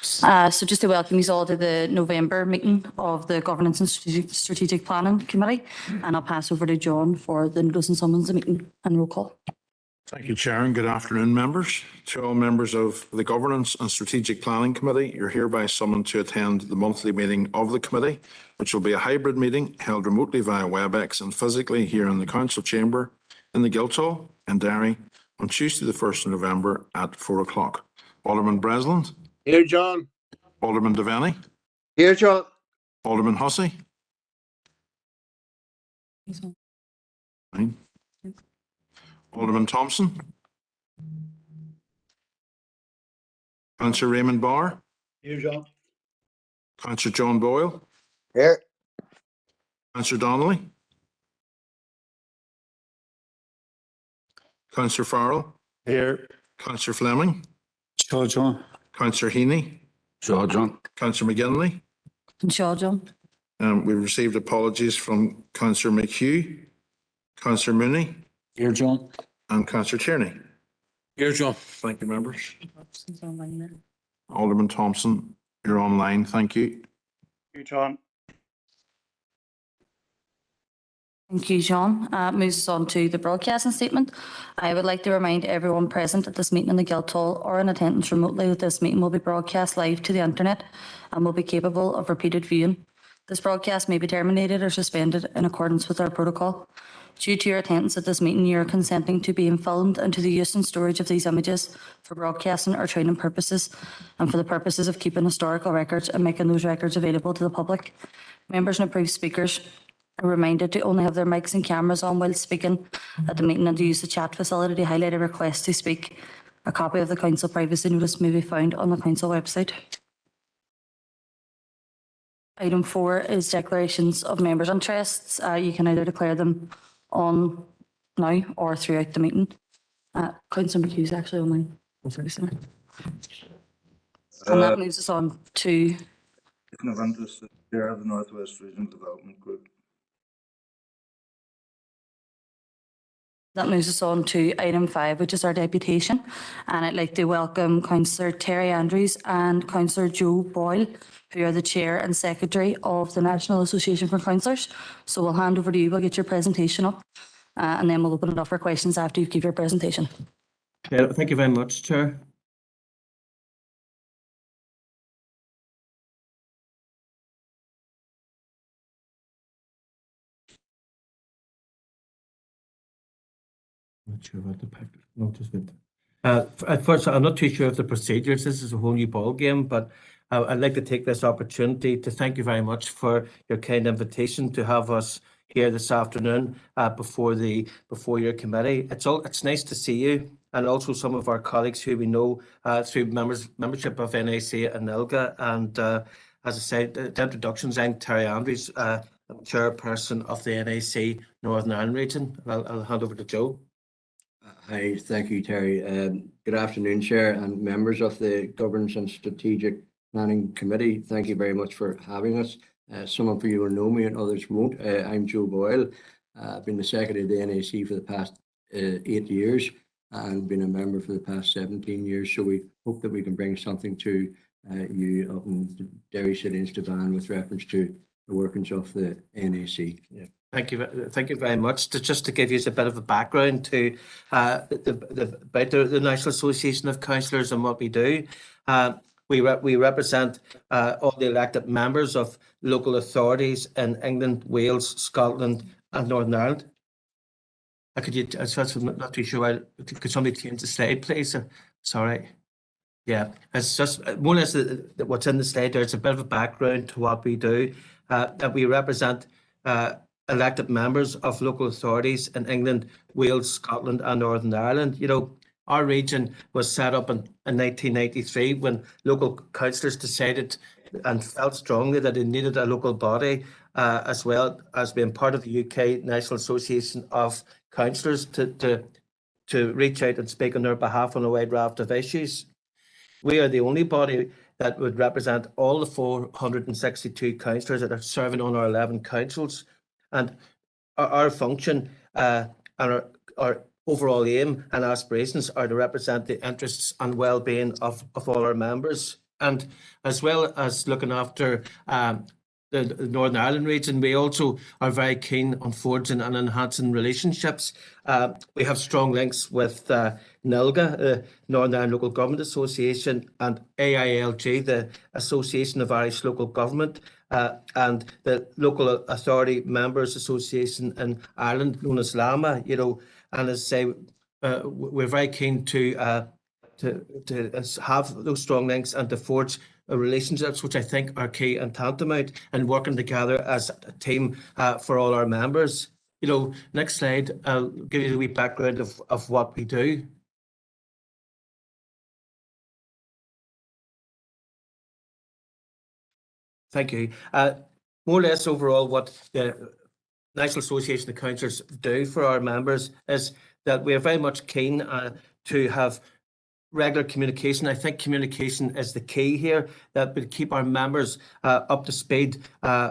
So just to welcome you all to the November meeting of the Governance and Strategic Planning Committee, and I'll pass over to John for the notice and summons the meeting and roll call. Thank you, Chair, and good afternoon, members. To all members of the Governance and Strategic Planning Committee, you're hereby summoned to attend the monthly meeting of the committee, which will be a hybrid meeting held remotely via WebEx and physically here in the Council Chamber in the Guildhall in Derry on Tuesday the 1st of November at 4 o'clock. Alderman Bresland. Here, John. Alderman Devaney. Here, John. Alderman Hussey. Fine. Alderman Thompson. Councillor Raymond Barr. Here, John. Councillor John Boyle. Here. Councillor Donnelly. Councillor Farrell. Here. Councillor Fleming. Shaw John. Councillor Heaney. Shaw John. Councillor McGinley. And Shaw John. We've received apologies from Councillor McHugh, Councillor Mooney, Here John. and Councillor Tierney. Here John. Thank you, members. Alderman Thompson, you're online. Thank you. Here, John. Thank you, John. Moves us on to the broadcasting statement. I would like to remind everyone present at this meeting in the Guildhall or in attendance remotely that this meeting will be broadcast live to the internet and will be capable of repeated viewing. This broadcast may be terminated or suspended in accordance with our protocol. Due to your attendance at this meeting, you are consenting to being filmed and to the use and storage of these images for broadcasting or training purposes and for the purposes of keeping historical records and making those records available to the public. Members and approved speakers are reminded to only have their mics and cameras on while speaking at the meeting and to use the chat facility to highlight a request to speak. A copy of the Council privacy notice may be found on the Council website. Item 4 is declarations of members' interests. You can either declare them on now or throughout the meeting. Councillor McHugh is actually online. And that moves us on to Chair of the North West Regional Development Group. That moves us on to item 5, which is our deputation. And I'd like to welcome Councillor Terry Andrews and Councillor Joe Boyle, who are the Chair and Secretary of the National Association for Councillors. So we'll hand over to you. We'll get your presentation up and then we'll open it up for questions after you give your presentation. Yeah, thank you very much, Chair. Not sure about the package. Notice it. At first, I'm not too sure of the procedures. This is a whole new ball game, but I'd like to take this opportunity to thank you very much for your kind invitation to have us here this afternoon before your committee. It's nice to see you, and also some of our colleagues who we know through membership of NAC and ILGA. And as I said, the introductions. I'm Terry Andrews, I'm chairperson of the NAC Northern Ireland region. I'll hand over to Joe. Hi, thank you, Terry. Good afternoon, Chair and members of the Governance and Strategic Planning Committee. Thank you very much for having us. Some of you will know me and others won't. I'm Joe Boyle. I've been the Secretary of the NAC for the past 8 years and been a member for the past 17 years. So we hope that we can bring something to you up in Derry City and Strabane with reference to the workings of the NAC. Yeah. Thank you very much. Just to give you a bit of a background to about the National Association of Councillors and what we do. We represent all the elected members of local authorities in England, Wales, Scotland, and Northern Ireland. I'm not too sure. Could somebody change the slide, please? Sorry. Yeah, it's just more or less what's in the slide there. It's a bit of a background to what we do. That we represent elected members of local authorities in England, Wales, Scotland, and Northern Ireland. You know, our region was set up in 1993 when local councillors decided and felt strongly that they needed a local body as well as being part of the UK National Association of Councillors to reach out and speak on their behalf on a wide raft of issues. We are the only body that would represent all the 462 councillors that are serving on our 11 councils. And our function and our overall aim and aspirations are to represent the interests and well-being of all our members. And as well as looking after the Northern Ireland region, we also are very keen on forging and enhancing relationships. We have strong links with NILGA, Northern Ireland Local Government Association, and AILG, the Association of Irish Local Government, and the Local Authority Members Association in Ireland, known as LAMA. And as I say, we're very keen to have those strong links and to forge relationships, which I think are key and tantamount in working together as a team for all our members. Next slide, I'll give you the wee background of what we do. Thank you. More or less overall, what the National Association of Councillors do for our members is that we are very much keen to have regular communication. I think communication is the key here, that we keep our members up to speed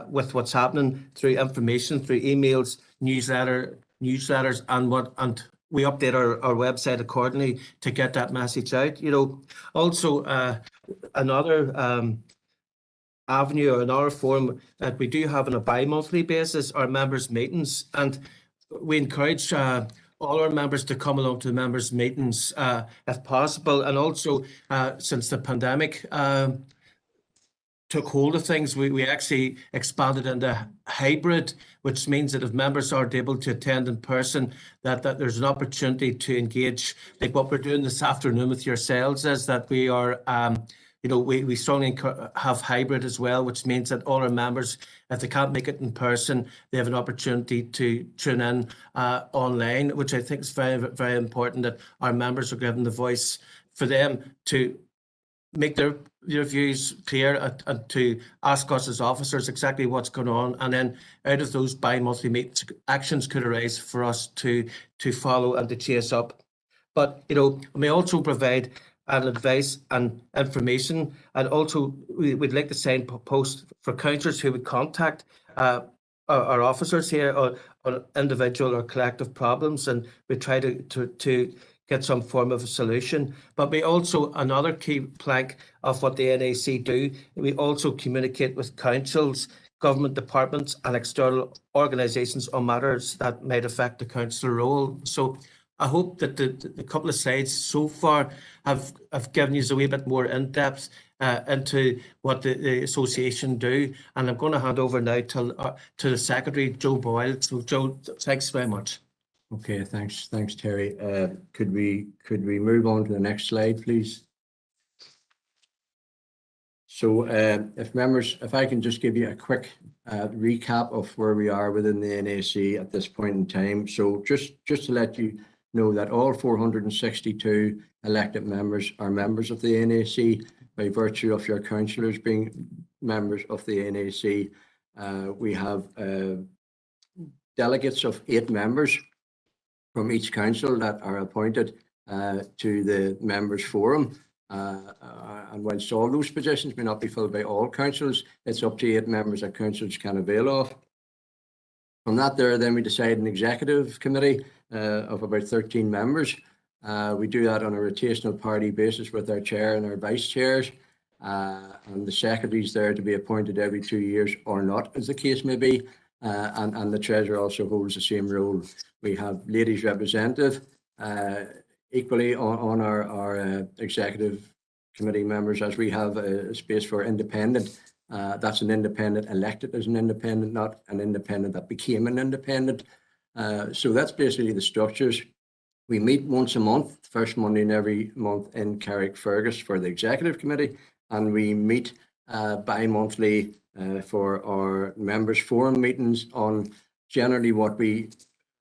with what's happening through information, through emails, newsletters, and we update our website accordingly to get that message out. Also another avenue or another forum that we do have on a bi-monthly basis are members' meetings, and we encourage all our members to come along to the members' meetings if possible. And also, since the pandemic took hold of things, we actually expanded into hybrid, which means that if members aren't able to attend in person, that there's an opportunity to engage, like what we're doing this afternoon with yourselves, is that we are we strongly have hybrid as well, which means that all our members, if they can't make it in person, they have an opportunity to tune in online, which I think is very, very important, that our members are given the voice for them to make their views clear and to ask us as officers exactly what's going on. And then out of those bi-monthly meetings, actions could arise for us to follow and to chase up. But, we also provide advice and information, and also we'd like to send posts for councillors who would contact our officers here on individual or collective problems, and we try to get some form of a solution. But we also, another key plank of what the NAC do, we also communicate with councils, government departments and external organisations on matters that might affect the council role. So I hope that the couple of slides so far have given you a wee bit more in-depth into what the association do. And I'm going to hand over now to the Secretary, Joe Boyle. So Joe, thanks very much. Okay, thanks, Terry. Could we move on to the next slide, please? So if I can just give you a quick recap of where we are within the NAC at this point in time. So just to let you know that all 462 elected members are members of the NAC by virtue of your councillors being members of the NAC. We have delegates of 8 members from each council that are appointed to the members forum. And whilst all those positions may not be filled by all councils, it's up to 8 members that councils can avail of. From that then we decide an executive committee of about 13 members. We do that on a rotational party basis with our chair and our vice chairs. And the secretary's there to be appointed every 2 years or not, as the case may be. And the treasurer also holds the same role. We have ladies representative equally on our executive committee members, as we have a space for independent. That's an independent elected as an independent, not an independent that became an independent. So that's basically the structures. We meet once a month, first Monday in every month in Carrickfergus for the executive committee, and we meet bi-monthly for our members forum meetings on generally what we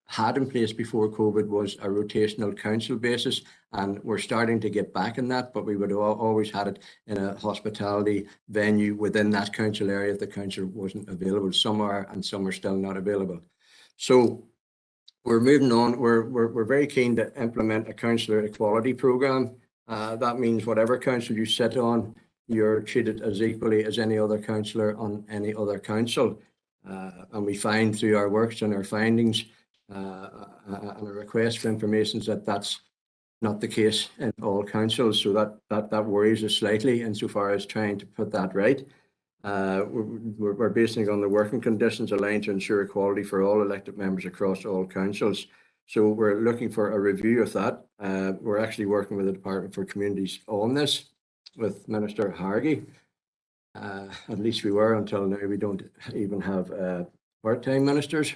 had in place before COVID was a rotational council basis, and we're starting to get back in that, but we would always had it in a hospitality venue within that council area if the council wasn't available. Some are, and some are still not available. So we're moving on. We're very keen to implement a councillor equality programme. That means whatever council you sit on, you're treated as equally as any other councillor on any other council. And we find through our works and our findings and a request for information that that's not the case in all councils, so that worries us slightly insofar as trying to put that right. We're basing it on the working conditions aligned to ensure equality for all elected members across all councils. So we're looking for a review of that. We're actually working with the Department for Communities on this with Minister Hargy. At least we were until now. We don't even have part-time ministers.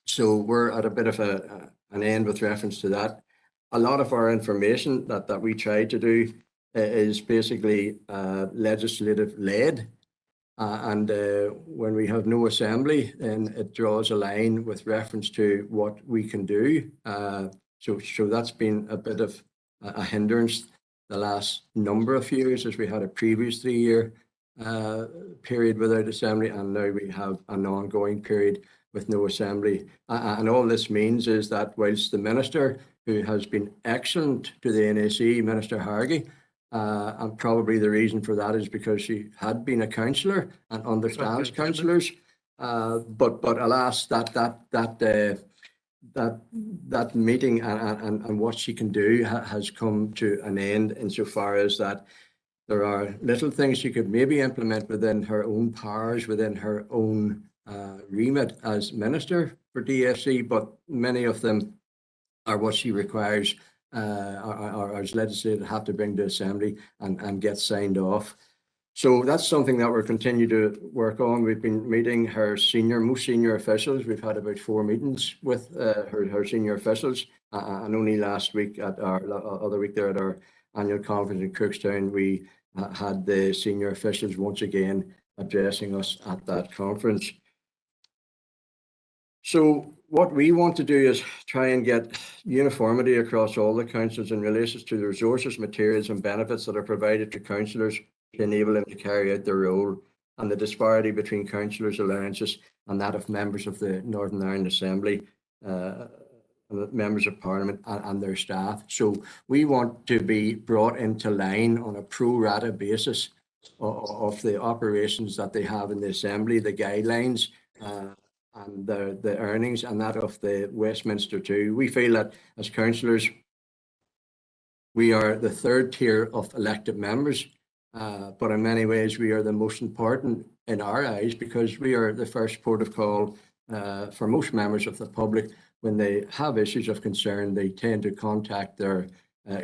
So we're at a bit of an end with reference to that. A lot of our information that we try to do is basically legislative led. And when we have no assembly, then it draws a line with reference to what we can do. So that's been a bit of a hindrance the last number of years, as we had a previous 3-year period without assembly, and now we have an ongoing period with no assembly. And all this means is that whilst the minister, who has been excellent to the NAC, Minister Hargy, and probably the reason for that is because she had been a councillor and understands councillors. But alas, that meeting and what she can do has come to an end insofar as that there are little things she could maybe implement within her own powers, within her own remit as minister for DFC, but many of them are what she requires or as legislated have to bring to assembly and get signed off. So that's something that we're continuing to work on. We've been meeting her most senior officials. We've had about 4 meetings with her senior officials, and only last week at our other week there at our annual conference in Cookstown, we had the senior officials once again addressing us at that conference. So what we want to do is try and get uniformity across all the councils in relation to the resources, materials and benefits that are provided to councillors to enable them to carry out their role, and the disparity between councillors' allowances and that of members of the Northern Ireland Assembly, members of Parliament and their staff. So we want to be brought into line on a pro rata basis of the operations that they have in the Assembly, the guidelines, and the earnings, and that of the Westminster too. We feel that as councillors, we are the 3rd tier of elected members, but in many ways we are the most important in our eyes, because we are the first port of call for most members of the public. When they have issues of concern, they tend to contact their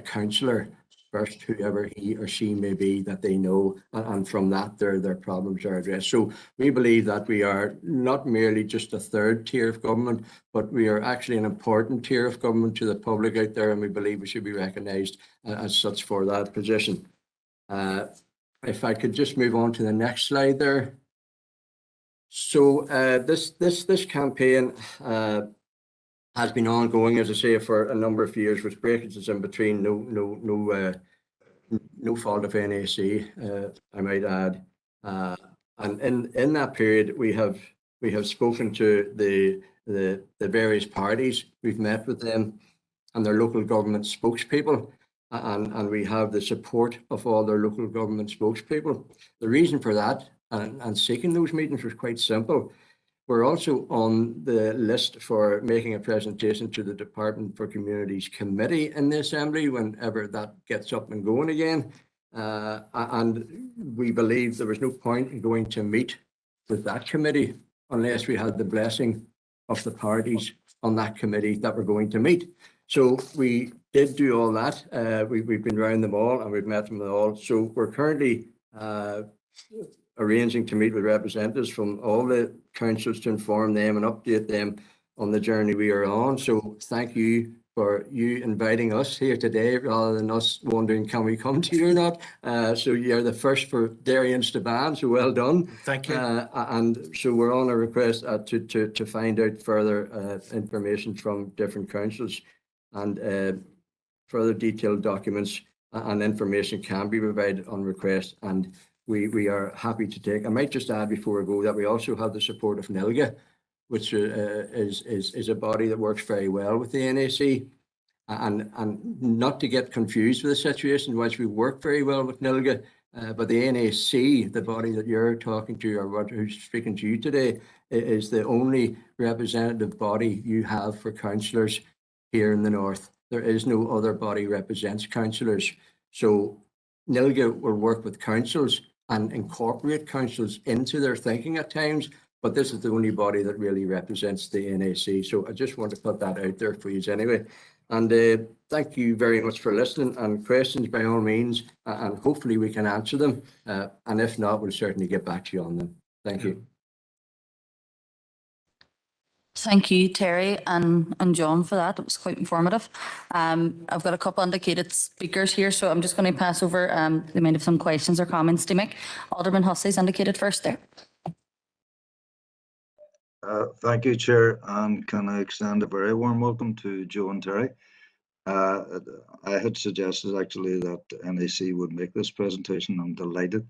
councillor first, whoever he or she may be that they know, and from that their problems are addressed. So we believe that we are not merely just a 3rd tier of government, but we are actually an important tier of government to the public out there, and we believe we should be recognised as such for that position. If I could just move on to the next slide there. So this campaign has been ongoing, as I say, for a number of years, with breakages in between. No fault of NAC, I might add. And in that period, we have spoken to the various parties. We've met with them and their local government spokespeople, and we have the support of all their local government spokespeople. The reason for that and seeking those meetings was quite simple. We're also on the list for making a presentation to the Department for Communities Committee in the Assembly whenever that gets up and going again. And we believe there was no point in going to meet with that committee unless we had the blessing of the parties on that committee that were going to meet. So we did do all that. We've been around them all and we've met them all. So we're currently arranging to meet with representatives from all the councils to inform them and update them on the journey we are on. So thank you for you inviting us here today, rather than us wondering, can we come to you or not? So you're the first for Derry and Staban, so well done. Thank you. And so we're on a request to find out further information from different councils, and further detailed documents and information can be provided on request, and we are happy to take. I might just add before we go that we also have the support of NILGA, which is a body that works very well with the NAC, and not to get confused with the situation, whilst we work very well with NILGA, but the NAC, the body that you're talking to, or who's speaking to you today, is the only representative body you have for councillors here in the north. there is no other body represents councillors. So NILGA will work with councils and incorporate councils into their thinking at times, but this is the only body that really represents the NAC. So I just want to put that out there for you anyway. And thank you very much for listening, and questions by all means, and hopefully we can answer them. And if not, we'll certainly get back to you on them. Thank you. Thank you, Terry and John, for that. It was quite informative. I've got a couple indicated speakers here, so I'm just going to pass over. They might have some questions or comments to make. Alderman Hussey's indicated first there. Thank you, Chair, and can I extend a very warm welcome to Joe and Terry. I had suggested actually that NAC would make this presentation. I'm delighted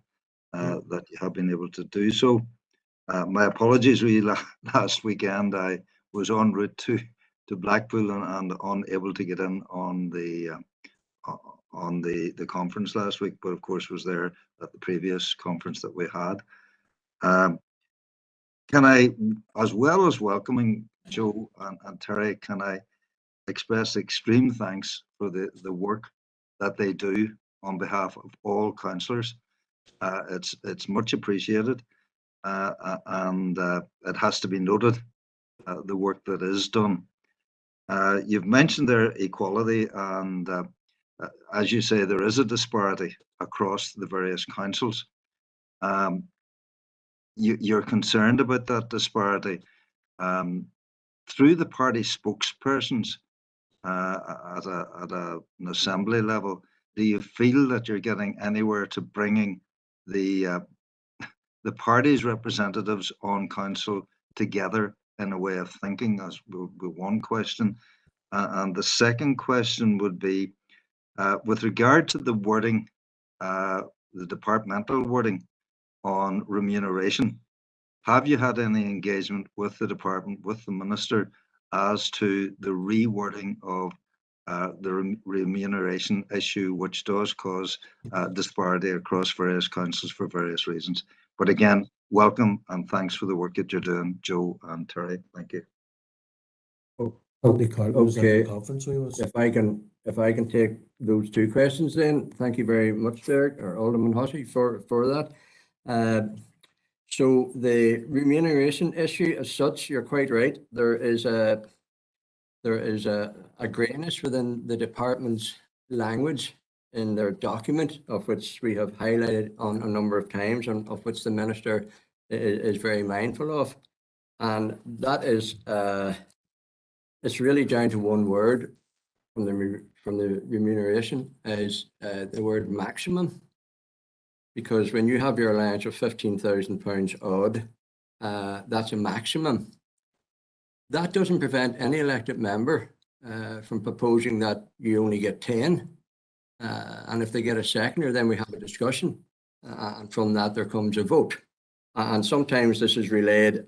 that you have been able to do so. My apologies, really, last weekend I was en route to Blackpool and unable to get in on the conference last week, but of course was there at the previous conference that we had. Can I, as well as welcoming Joe and Terry, can I express extreme thanks for the work that they do on behalf of all councillors. It's much appreciated, and it has to be noted, the work that is done. You've mentioned their equality, and as you say, there is a disparity across the various councils. You're concerned about that disparity. Through the party spokespersons at an assembly level, do you feel that you're getting anywhere to bringing the party's representatives on council together in a way of thinking? As one question. And the second question would be, with regard to the wording, the departmental wording on remuneration, have you had any engagement with the department, with the minister, as to the rewording of the remuneration issue, which does cause disparity across various councils for various reasons? But again, welcome and thanks for the work that you're doing, Joe and Terry. Thank you. Okay, if I can take those two questions then. Thank you very much, Derek, or Alderman Hussey, for that. So the remuneration issue as such, you're quite right. There is a greyness within the department's language in their document, of which we have highlighted on a number of times, and of which the minister is very mindful of. And that is, it's really down to one word from the remuneration, is the word maximum. Because when you have your allowance of £15,000 odd, that's a maximum. That doesn't prevent any elected member from proposing that you only get 10. And if they get a seconder, then we have a discussion. And from that, there comes a vote. And sometimes this is relayed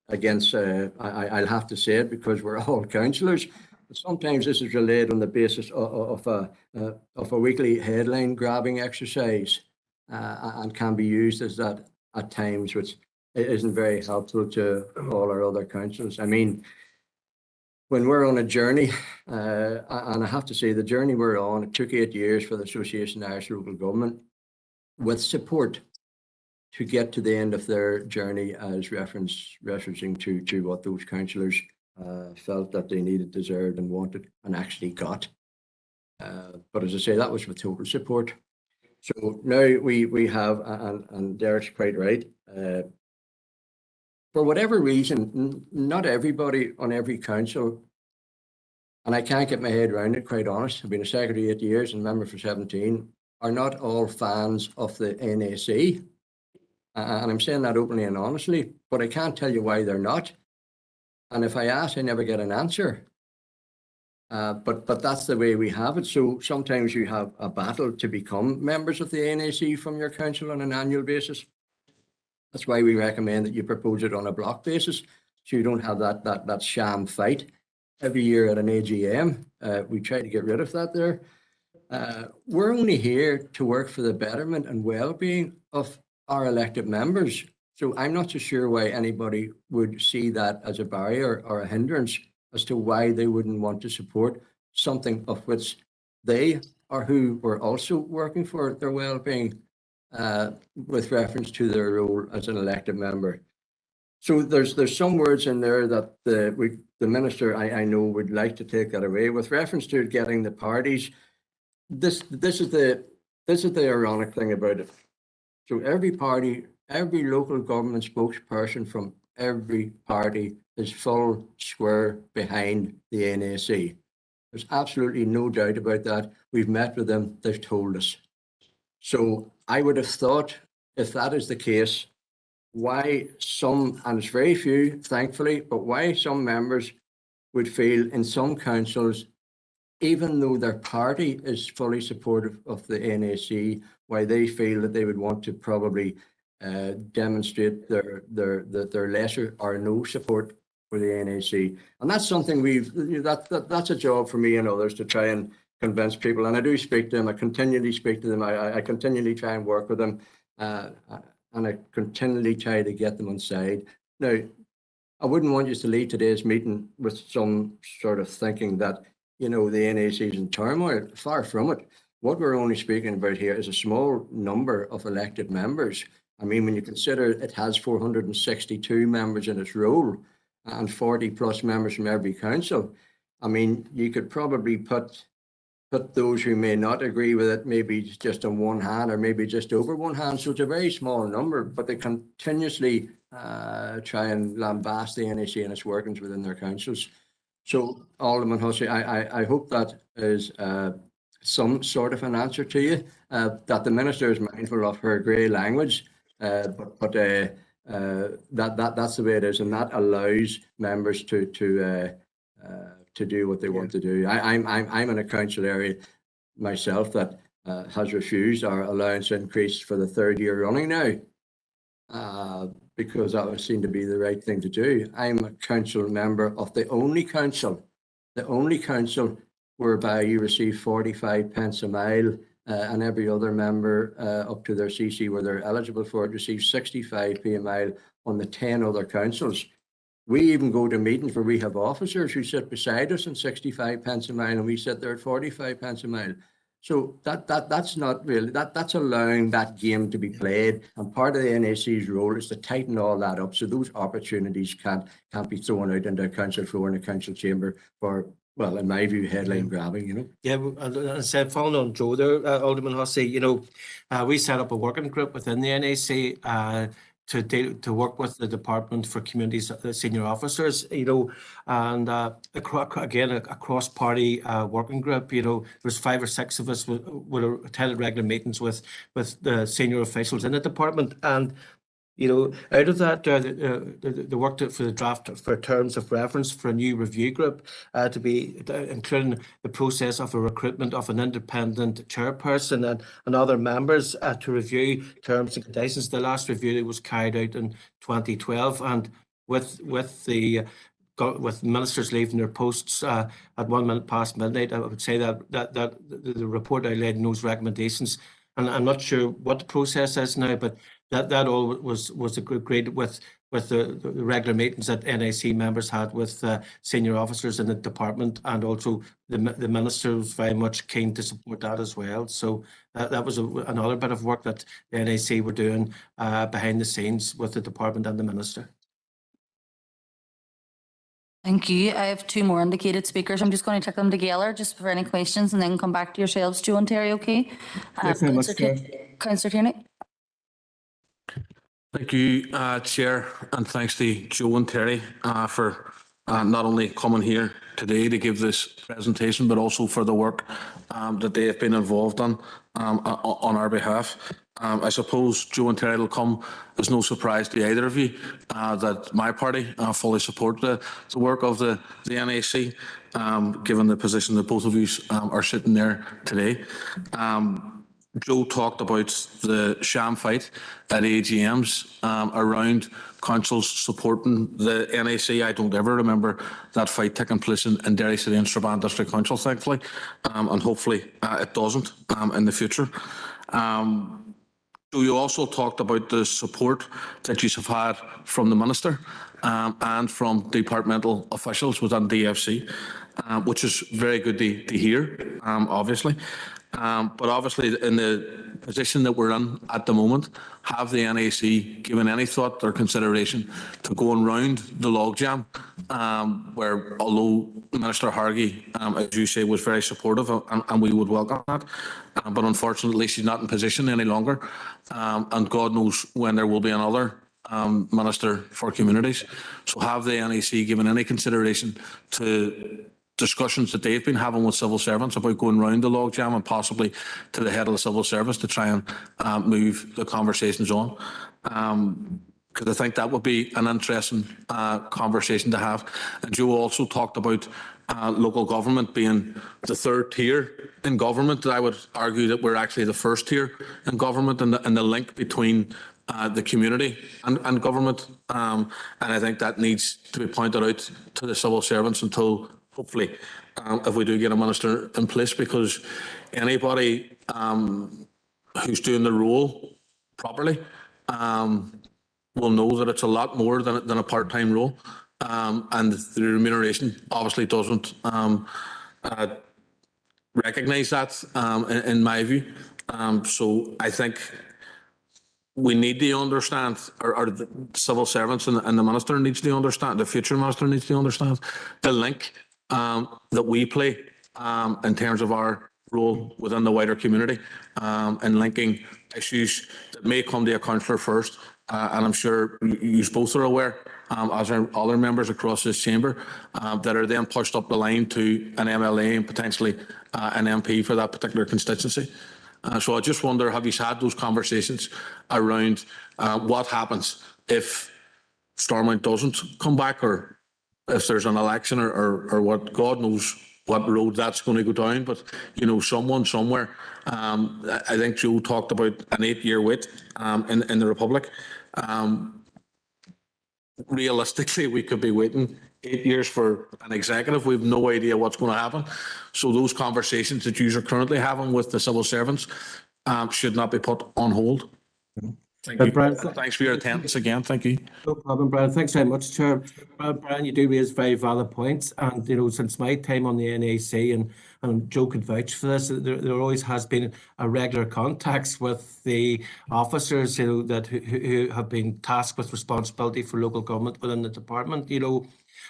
against, I'll have to say it because we're all councillors, but sometimes this is relayed on the basis of a weekly headline grabbing exercise. And can be used as that at times, which isn't very helpful to all our other councils. I mean, when we're on a journey, and I have to say the journey we're on, it took 8 years for the Association of Irish Local Government, with support, to get to the end of their journey, as referencing to what those councillors felt that they needed, deserved and wanted and actually got. But as I say, that was with total support. So now we have, and Derek's quite right, for whatever reason, not everybody on every council, and I can't get my head around it, quite honest, I've been a secretary 8 years and member for 17, are not all fans of the NAC. And I'm saying that openly and honestly, but I can't tell you why they're not. And if I ask, I never get an answer. But that's the way we have it. So sometimes you have a battle to become members of the NAC from your council on an annual basis. That's why we recommend that you propose it on a block basis, so you don't have that sham fight every year at an AGM. We try to get rid of that there. We're only here to work for the betterment and well-being of our elected members. So I'm not so sure why anybody would see that as a barrier or a hindrance as to why they wouldn't want to support something of which they or who were also working for their well-being with reference to their role as an elected member. So there's some words in there that the minister I know would like to take that away with reference to getting the parties. This is the ironic thing about it. So every party, every local government spokesperson from every party is full square behind the NAC. There's absolutely no doubt about that. We've met with them, they've told us. So I would have thought, if that is the case, why some, and it's very few, thankfully, but why some members would feel in some councils, even though their party is fully supportive of the NAC, why they feel that they would want to probably demonstrate their lesser or no support for the NAC. And that's something that's a job for me and others to try and convince people. And I do speak to them, I continually speak to them, I continually try and work with them, and I continually try to get them on side. Now, I wouldn't want you to leave today's meeting with some sort of thinking that, you know, the NAC is in turmoil. Far from it. What we're only speaking about here is a small number of elected members. I mean, when you consider it has 462 members in its role and 40 plus members from every council, I mean, you could probably put those who may not agree with it maybe just on one hand or maybe just over one hand. So it's a very small number, but they continuously try and lambast the NAC and its workings within their councils. So, Alderman Hussey, I hope that is some sort of an answer to you, that the minister is mindful of her grey language, but that's the way it is, and that allows members to do what they want to do. I'm in a council area myself that has refused our allowance increase for the third year running now, because that would seem to be the right thing to do. I'm a council member of the only council whereby you receive 45 pence a mile, and every other member up to their CC where they're eligible for it receives 65p a mile on the 10 other councils. We even go to meetings where we have officers who sit beside us on 65 pence a mile and we sit there at 45 pence a mile. So that's not really, that's allowing that game to be played. And part of the NAC's role is to tighten all that up so those opportunities can't be thrown out into a council floor and a council chamber for, well, in my view, headline grabbing, you know. Yeah, and I said, following on Joe there, Alderman Hussey, you know, we set up a working group within the NAC to work with the Department for Communities, senior officers, you know, and again, a cross-party working group. You know, there's 5 or 6 of us would have attended regular meetings with the senior officials in the department, and you know, out of that, the work for the draft for terms of reference for a new review group to be including the process of a recruitment of an independent chairperson and other members to review terms and conditions. The last review was carried out in 2012, and with ministers leaving their posts at 1 minute past midnight, I would say that the report outlined those recommendations. And I'm not sure what the process is now, but that all was agreed with the regular meetings that NAC members had with senior officers in the department, and also the minister was very much keen to support that as well. So that was another bit of work that the NAC were doing behind the scenes with the department and the minister. Thank you. I have 2 more indicated speakers. I'm just going to take them together just for any questions and then come back to yourselves, Joe and Terry, okay? Councillor Tierney. Thank you, Chair, and thanks to Joe and Terry for not only coming here today to give this presentation, but also for the work that they have been involved on our behalf. I suppose Joe and Terry will come as no surprise to either of you that my party fully support the work of the NAC, given the position that both of you are sitting there today. Joe talked about the sham fight at AGMs around councils supporting the NAC. I don't ever remember that fight taking place in Derry City and Strabane District Council, thankfully, and hopefully it doesn't in the future. So you also talked about the support that you have had from the Minister and from departmental officials within DFC, which is very good to hear, obviously. But obviously in the position that we're in at the moment, have the NAC given any thought or consideration to going round the logjam, where although Minister Hargey, as you say, was very supportive and we would welcome that, but unfortunately she's not in position any longer, and God knows when there will be another Minister for Communities. So have the NAC given any consideration to discussions that they've been having with civil servants about going round the logjam and possibly to the head of the civil service to try and move the conversations on? Because I think that would be an interesting conversation to have. And Joe also talked about local government being the third tier in government. I would argue that we're actually the first tier in government, and the link between the community and government. And I think that needs to be pointed out to the civil servants until, hopefully, if we do get a minister in place, because anybody who's doing the role properly will know that it's a lot more than a part-time role, and the remuneration obviously doesn't recognise that, in my view. So I think we need to understand, or the civil servants and the minister needs to understand, the future minister needs to understand the link that we play in terms of our role within the wider community, and linking issues that may come to a councillor first. And I'm sure you both are aware, as are other members across this chamber, that are then pushed up the line to an MLA and potentially an MP for that particular constituency. So I just wonder, have you had those conversations around what happens if Stormont doesn't come back, or if there's an election, or what, God knows what road that's going to go down, but you know, someone somewhere. I think Joe talked about an 8-year wait in the Republic. Realistically, we could be waiting 8 years for an executive. We have no idea what's going to happen. So those conversations that you are currently having with the civil servants should not be put on hold. Thank you. Brian, thanks for your attendance again. Thank you. No problem, Brian. Thanks very much, Chair. Brian, you do raise very valid points. And, you know, since my time on the NAC, and Joe could vouch for this, there always has been a regular contacts with the officers, you know, that who have been tasked with responsibility for local government within the department, you know.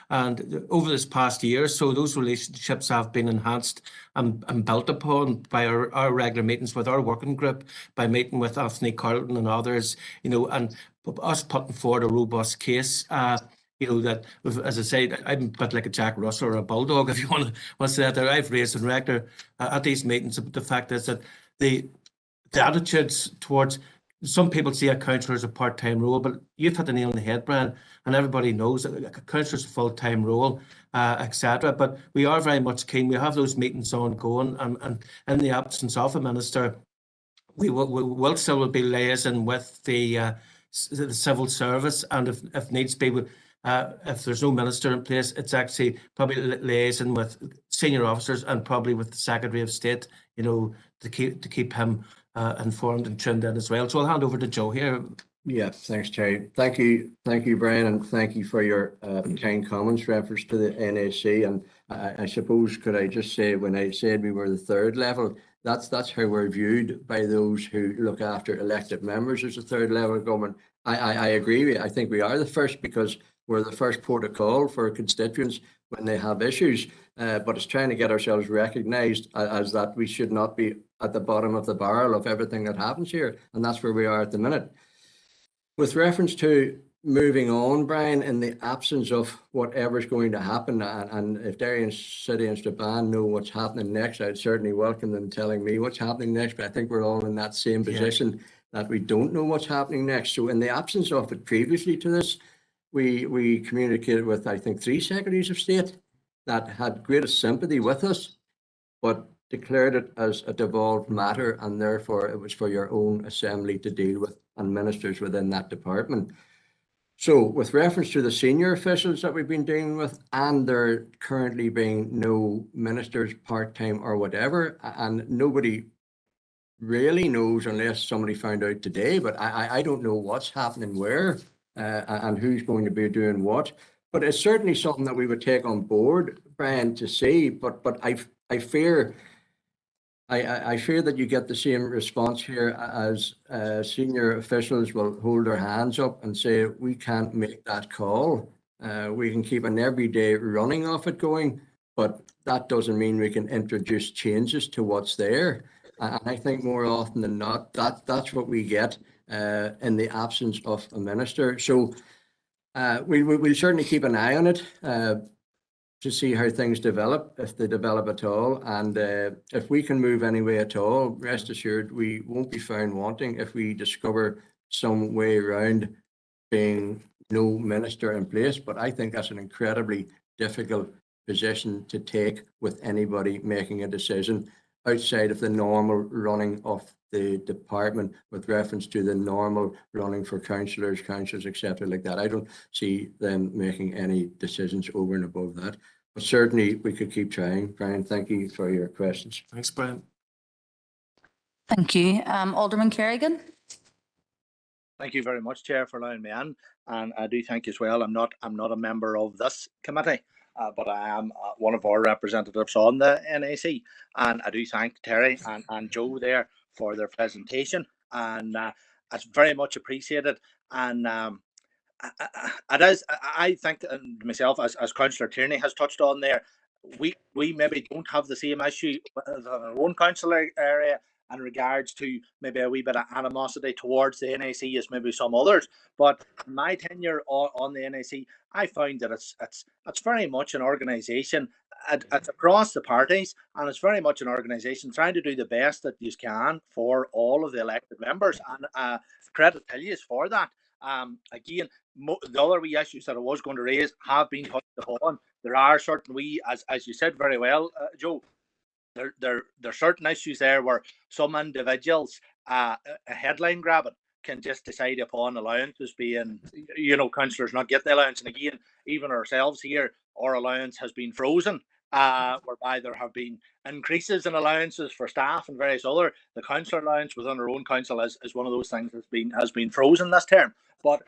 And over this past year, so those relationships have been enhanced and built upon by our regular meetings with our working group, by meeting with Anthony Carlton and others, you know, and us putting forward a robust case. You know, that, as I say, I'm a bit like a Jack Russell or a bulldog, if you want to say that. There, I've raised in regular at these meetings. The fact is that the attitudes towards, some people see a councillor as a part-time role, but you've hit the nail on the head, Brian, and everybody knows that a councillor is a full-time role, etc. But we are very much keen. We have those meetings ongoing, and in the absence of a minister, we will still be liaising with the civil service, and if needs be, if there's no minister in place, it's actually probably liaising with senior officers and probably with the Secretary of State, you know, to keep him informed and tuned in as well. So I'll hand over to Joe here. Yeah, thanks, Terry. Thank you, Brian, and thank you for your kind comments reference to the NAC. And I suppose, could I just say, when I said we were the third level, that's how we're viewed by those who look after elected members as a third level of government. I agree. I think we are the first, because we're the first port of call for constituents when they have issues. But it's trying to get ourselves recognised as that we should not be at the bottom of the barrel of everything that happens here. And that's where we are at the minute. With reference to moving on, Brian, in the absence of whatever's going to happen, and if Darien City and Strabane know what's happening next, I'd certainly welcome them telling me what's happening next. But I think we're all in that same position, that we don't know what's happening next. So in the absence of it previously to this, we communicated with, I think, 3 Secretaries of State that had greatest sympathy with us, but declared it as a devolved matter, and therefore it was for your own assembly to deal with, and ministers within that department. So with reference to the senior officials that we've been dealing with, and there currently being no ministers part-time or whatever, and nobody really knows unless somebody found out today, but I don't know what's happening where and who's going to be doing what. But it's certainly something that we would take on board, Brian, to see. But I fear that you get the same response here as senior officials will hold their hands up and say, we can't make that call. We can keep an everyday running of it going, but that doesn't mean we can introduce changes to what's there. And I think more often than not, that's what we get in the absence of a minister. So we'll certainly keep an eye on it to see how things develop, if they develop at all. And if we can move any way at all, rest assured we won't be found wanting if we discover some way around being no minister in place. But I think that's an incredibly difficult position to take with anybody making a decision outside of the normal running of the department with reference to the normal running for councillors, etc. like that. I don't see them making any decisions over and above that. But certainly we could keep trying. Brian, thank you for your questions. Thanks, Brian. Thank you. Alderman Kerrigan. Thank you very much, Chair, for allowing me in. And I do thank you as well. I'm not a member of this committee, but I am one of our representatives on the NAC. And I do thank Terry and Joe there for their presentation. And it's very much appreciated. And it is, I think, myself, as Councillor Tierney has touched on there, we maybe don't have the same issue in our own council area in regards to maybe a wee bit of animosity towards the NAC as maybe some others. But my tenure on the NAC, I found that it's very much an organisation. It's across the parties, and it's very much an organisation trying to do the best that you can for all of the elected members. And credit to you for that. Again, the other wee issues that I was going to raise have been touched upon. There are certain as you said very well, Joe, there are certain issues there where some individuals, a headline grabbing, can just decide upon allowances being, councillors not get the allowance. And again, even ourselves here, our allowance has been frozen, whereby there have been increases in allowances for staff and various other. The councillor allowance within our own council is one of those things has been frozen this term. But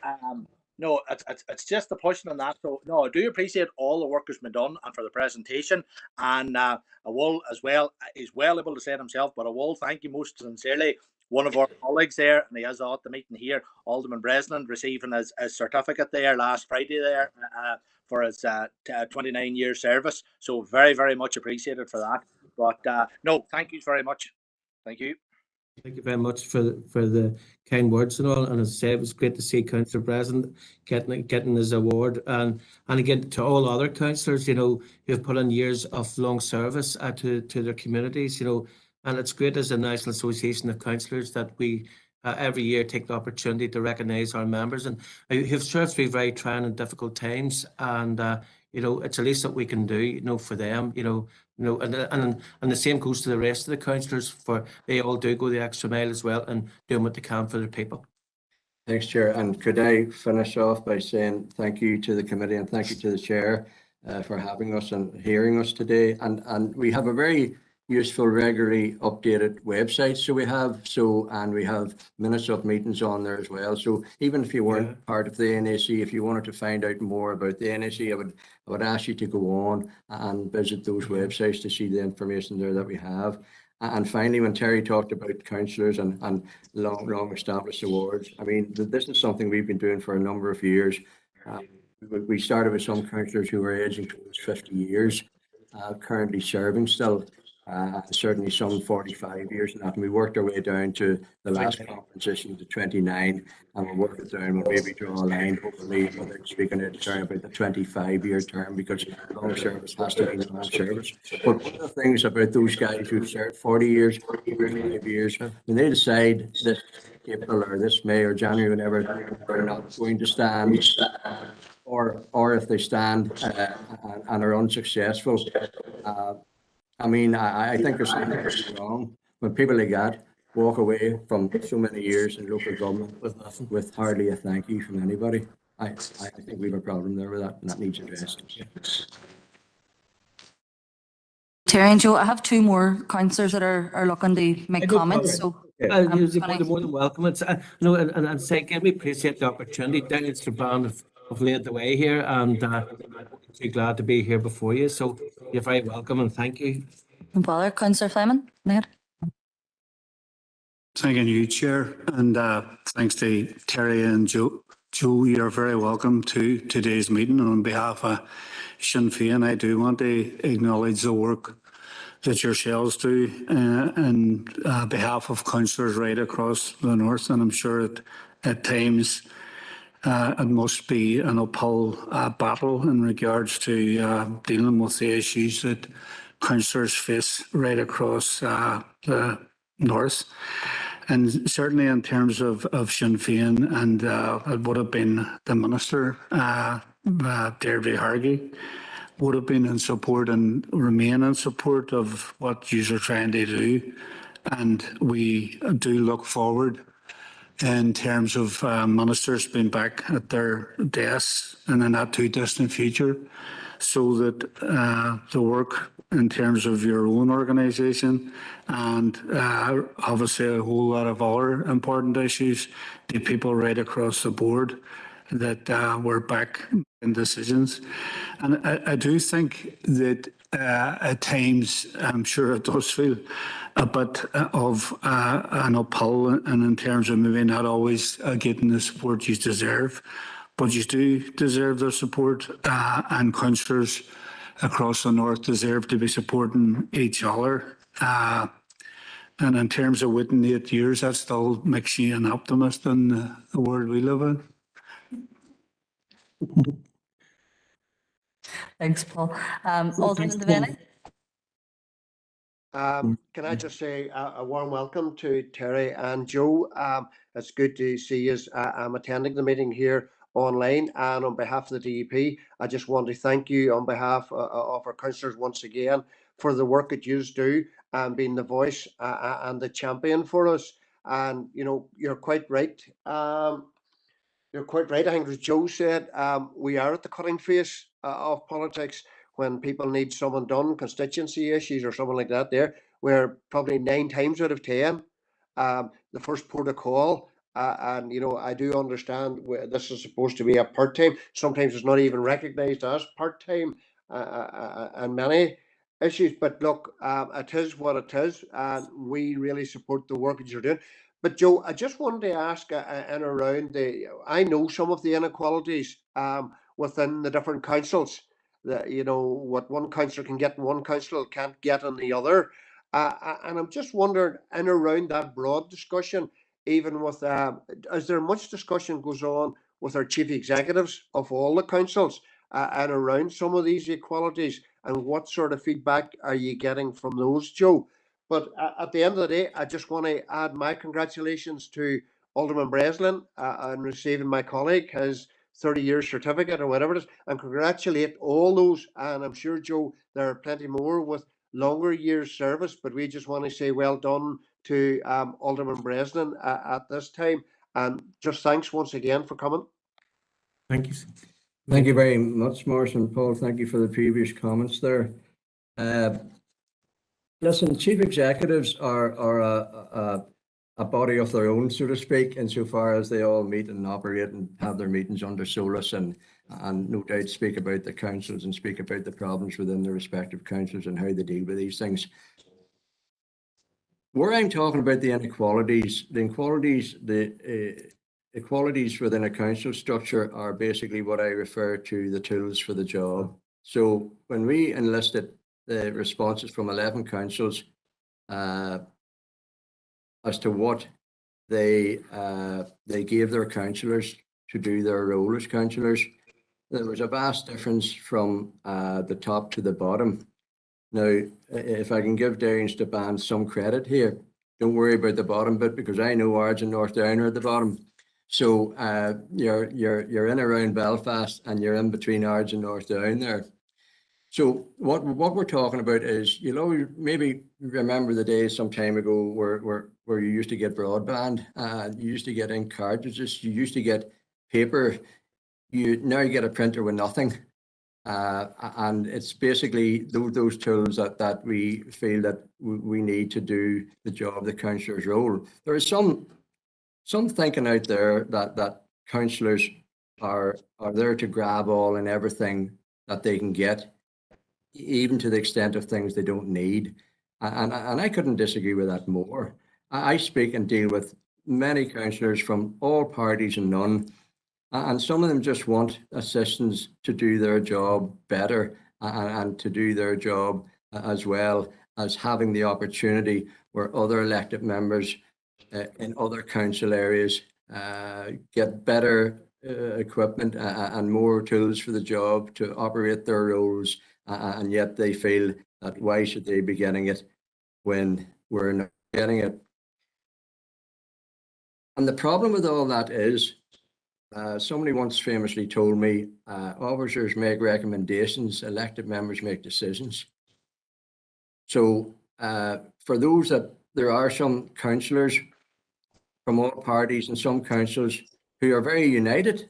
no, it's just the pushing on that. So no, I do appreciate all the work that's been done and for the presentation. And I will as well, he's well able to say it himself, but I will thank you most sincerely. One of our colleagues there, and he is at the meeting here, Alderman Breslin, receiving his certificate there last Friday there for his 29-year service. So very, very much appreciated for that. But no, thank you very much. Thank you. Thank you very much for the kind words and all. And as I said, it was great to see Councillor Breslin getting his award. And again, to all other councillors, who have put in years of long service to their communities, and it's great as a National Association of Councillors that we every year take the opportunity to recognise our members and who've served through very trying and difficult times. And it's the least that we can do, for them, and the same goes to the rest of the councillors, for they all do go the extra mile as well and doing what they can for their people. Thanks, Chair. And could I finish off by saying thank you to the committee and thank you to the Chair for having us and hearing us today. And we have a very useful, regularly updated website. And we have minutes of meetings on there as well. So even if you weren't part of the NAC, if you wanted to find out more about the NAC, I would ask you to go on and visit those websites to see the information there that we have. And finally, when Terry talked about councillors and long established awards, I mean, this is something we've been doing for a number of years. We started with some councillors who were aging towards 50 years, currently serving still. Certainly some 45 years and that, and we worked our way down to the last compensation to 29, and we'll work it down. We'll maybe draw a line, hopefully, without speaking out of turn, about the 25-year term, because long service has to be long service. But one of the things about those guys who've served 40 years, 45 years, when they decide this April or this May or January, whenever they're not going to stand, or if they stand and are unsuccessful, I mean, I think there's something very wrong when people like that walk away from so many years in local government with hardly a thank you from anybody. I think we have a problem there with that, and that needs addressed. Terry and Joe, I have two more councillors that are looking to make No comments, problem. so. You're gonna- more than welcome. It's, no, and second, we appreciate the opportunity. Daniel Strabane have led the way here, and we're glad to be here before you. So you're very welcome, and thank you. No bother, Councillor Fleming, there. Thanking you, Chair, and thanks to Terry and Joe. Joe, you're very welcome to today's meeting. And on behalf of Sinn Féin, I do want to acknowledge the work that yourselves do on behalf of councillors right across the north. And I'm sure at times it must be an uphill battle in regards to dealing with the issues that councillors face right across the north. And certainly in terms of Sinn Féin, and it would have been the Minister, Deirdre Hargey, would have been in support and remain in support of what you are trying to do. And we do look forward in terms of ministers being back at their desks in the not too distant future, so that the work in terms of your own organisation and obviously a whole lot of other important issues to people right across the board, that we're back in decisions. And I do think that at times, I'm sure it does feel a bit of an uphill, and in terms of maybe not always getting the support you deserve, but you do deserve their support, and councillors across the north deserve to be supporting each other. And in terms of waiting 8 years, that still makes you an optimist in the world we live in. Thanks, Paul. Alderman Devaney? Can I just say a warm welcome to Terry and Joe. It's good to see you. I'm attending the meeting here online, and on behalf of the DEP, I just want to thank you on behalf of our councillors once again for the work that you do and being the voice and the champion for us. And you know, you're quite right. You're quite right. I think as Joe said, we are at the cutting phase of politics when people need someone done, constituency issues or something like that. There, we're probably 9 times out of 10 the first port of call. And you know, I do understand this is supposed to be a part-time. Sometimes it's not even recognised as part-time, and many issues. But look, it is what it is, and we really support the work that you're doing. But Joe, I just wanted to ask in around I know some of the inequalities within the different councils. That, you know, what one councillor can get in one council can't get in the other. And I'm just wondering, in around that broad discussion, even with, is there much discussion goes on with our chief executives of all the councils and around some of these equalities? And what sort of feedback are you getting from those, Joe? But at the end of the day, I just want to add my congratulations to Alderman Breslin on receiving my colleague his 30-year certificate or whatever it is, and congratulate all those. And I'm sure, Joe, there are plenty more with longer years service, but we just want to say well done to Alderman Breslin at this time. And just thanks once again for coming. Thank you. Thank you very much, Morrison. Paul, thank you for the previous comments there. Listen, chief executives are a body of their own, so to speak, insofar as they all meet and operate and have their meetings under solus and no doubt speak about the councils and speak about the problems within their respective councils and how they deal with these things. Where I'm talking about the inequalities, the equalities within a council structure are basically what I refer to the tools for the job. So when we enlisted the responses from 11 councils as to what they gave their councillors to do their role as councillors, there was a vast difference from the top to the bottom. Now, if I can give Darren Strabane some credit here, don't worry about the bottom bit, because I know Ards and North Down are at the bottom. So you're in around Belfast and you're in between Ards and North Down there. So what we're talking about is, you know, maybe remember the days some time ago where you used to get broadband, you used to get ink cartridges, you used to get paper, now you get a printer with nothing. And it's basically those tools that we feel that we need to do the job, the councillor's role. There is some thinking out there that councillors are there to grab all and everything that they can get, even to the extent of things they don't need. And I couldn't disagree with that more. I speak and deal with many councillors from all parties and none, and some of them just want assistance to do their job better and to do their job as well as having the opportunity where other elected members in other council areas get better equipment and more tools for the job to operate their roles, and yet they feel that why should they be getting it when we're not getting it. And the problem with all that is, somebody once famously told me, officers make recommendations, elected members make decisions. So for those that there are some councillors from all parties and some councils who are very united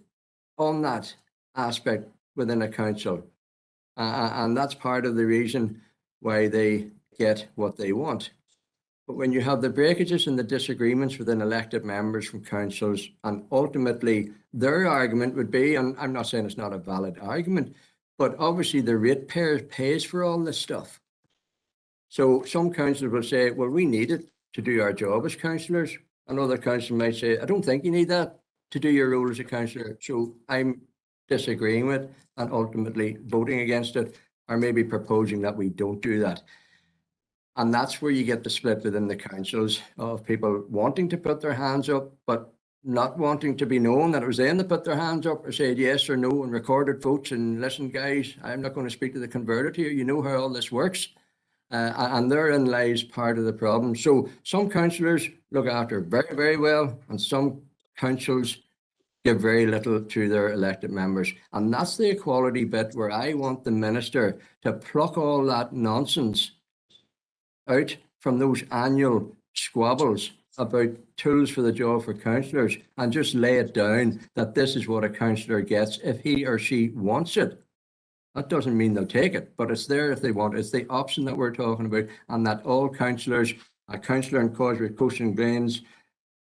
on that aspect within a council. And that's part of the reason why they get what they want. But when you have the breakages and the disagreements within elected members from councils, and ultimately their argument would be, and I'm not saying it's not a valid argument, but obviously the ratepayer pays for all this stuff. So some councillors will say, well, we need it to do our job as councillors. Another councillor might say, I don't think you need that to do your role as a councillor. So I'm disagreeing with and ultimately voting against it, or maybe proposing that we don't do that. And that's where you get the split within the councils of people wanting to put their hands up, but not wanting to be known that it was them that put their hands up or said yes or no and recorded votes. And listen, guys, I'm not going to speak to the converted here. You know how all this works. And therein lies part of the problem. So some councillors look after very, very well, and some councils give very little to their elected members. And that's the equality bit where I want the minister to pluck all that nonsense out from those annual squabbles about tools for the job for councillors and just lay it down that this is what a councillor gets if he or she wants it. That doesn't mean they'll take it, but it's there if they want it. It's the option that we're talking about, and that all councillors, a councillor in Causeway Coast and Grange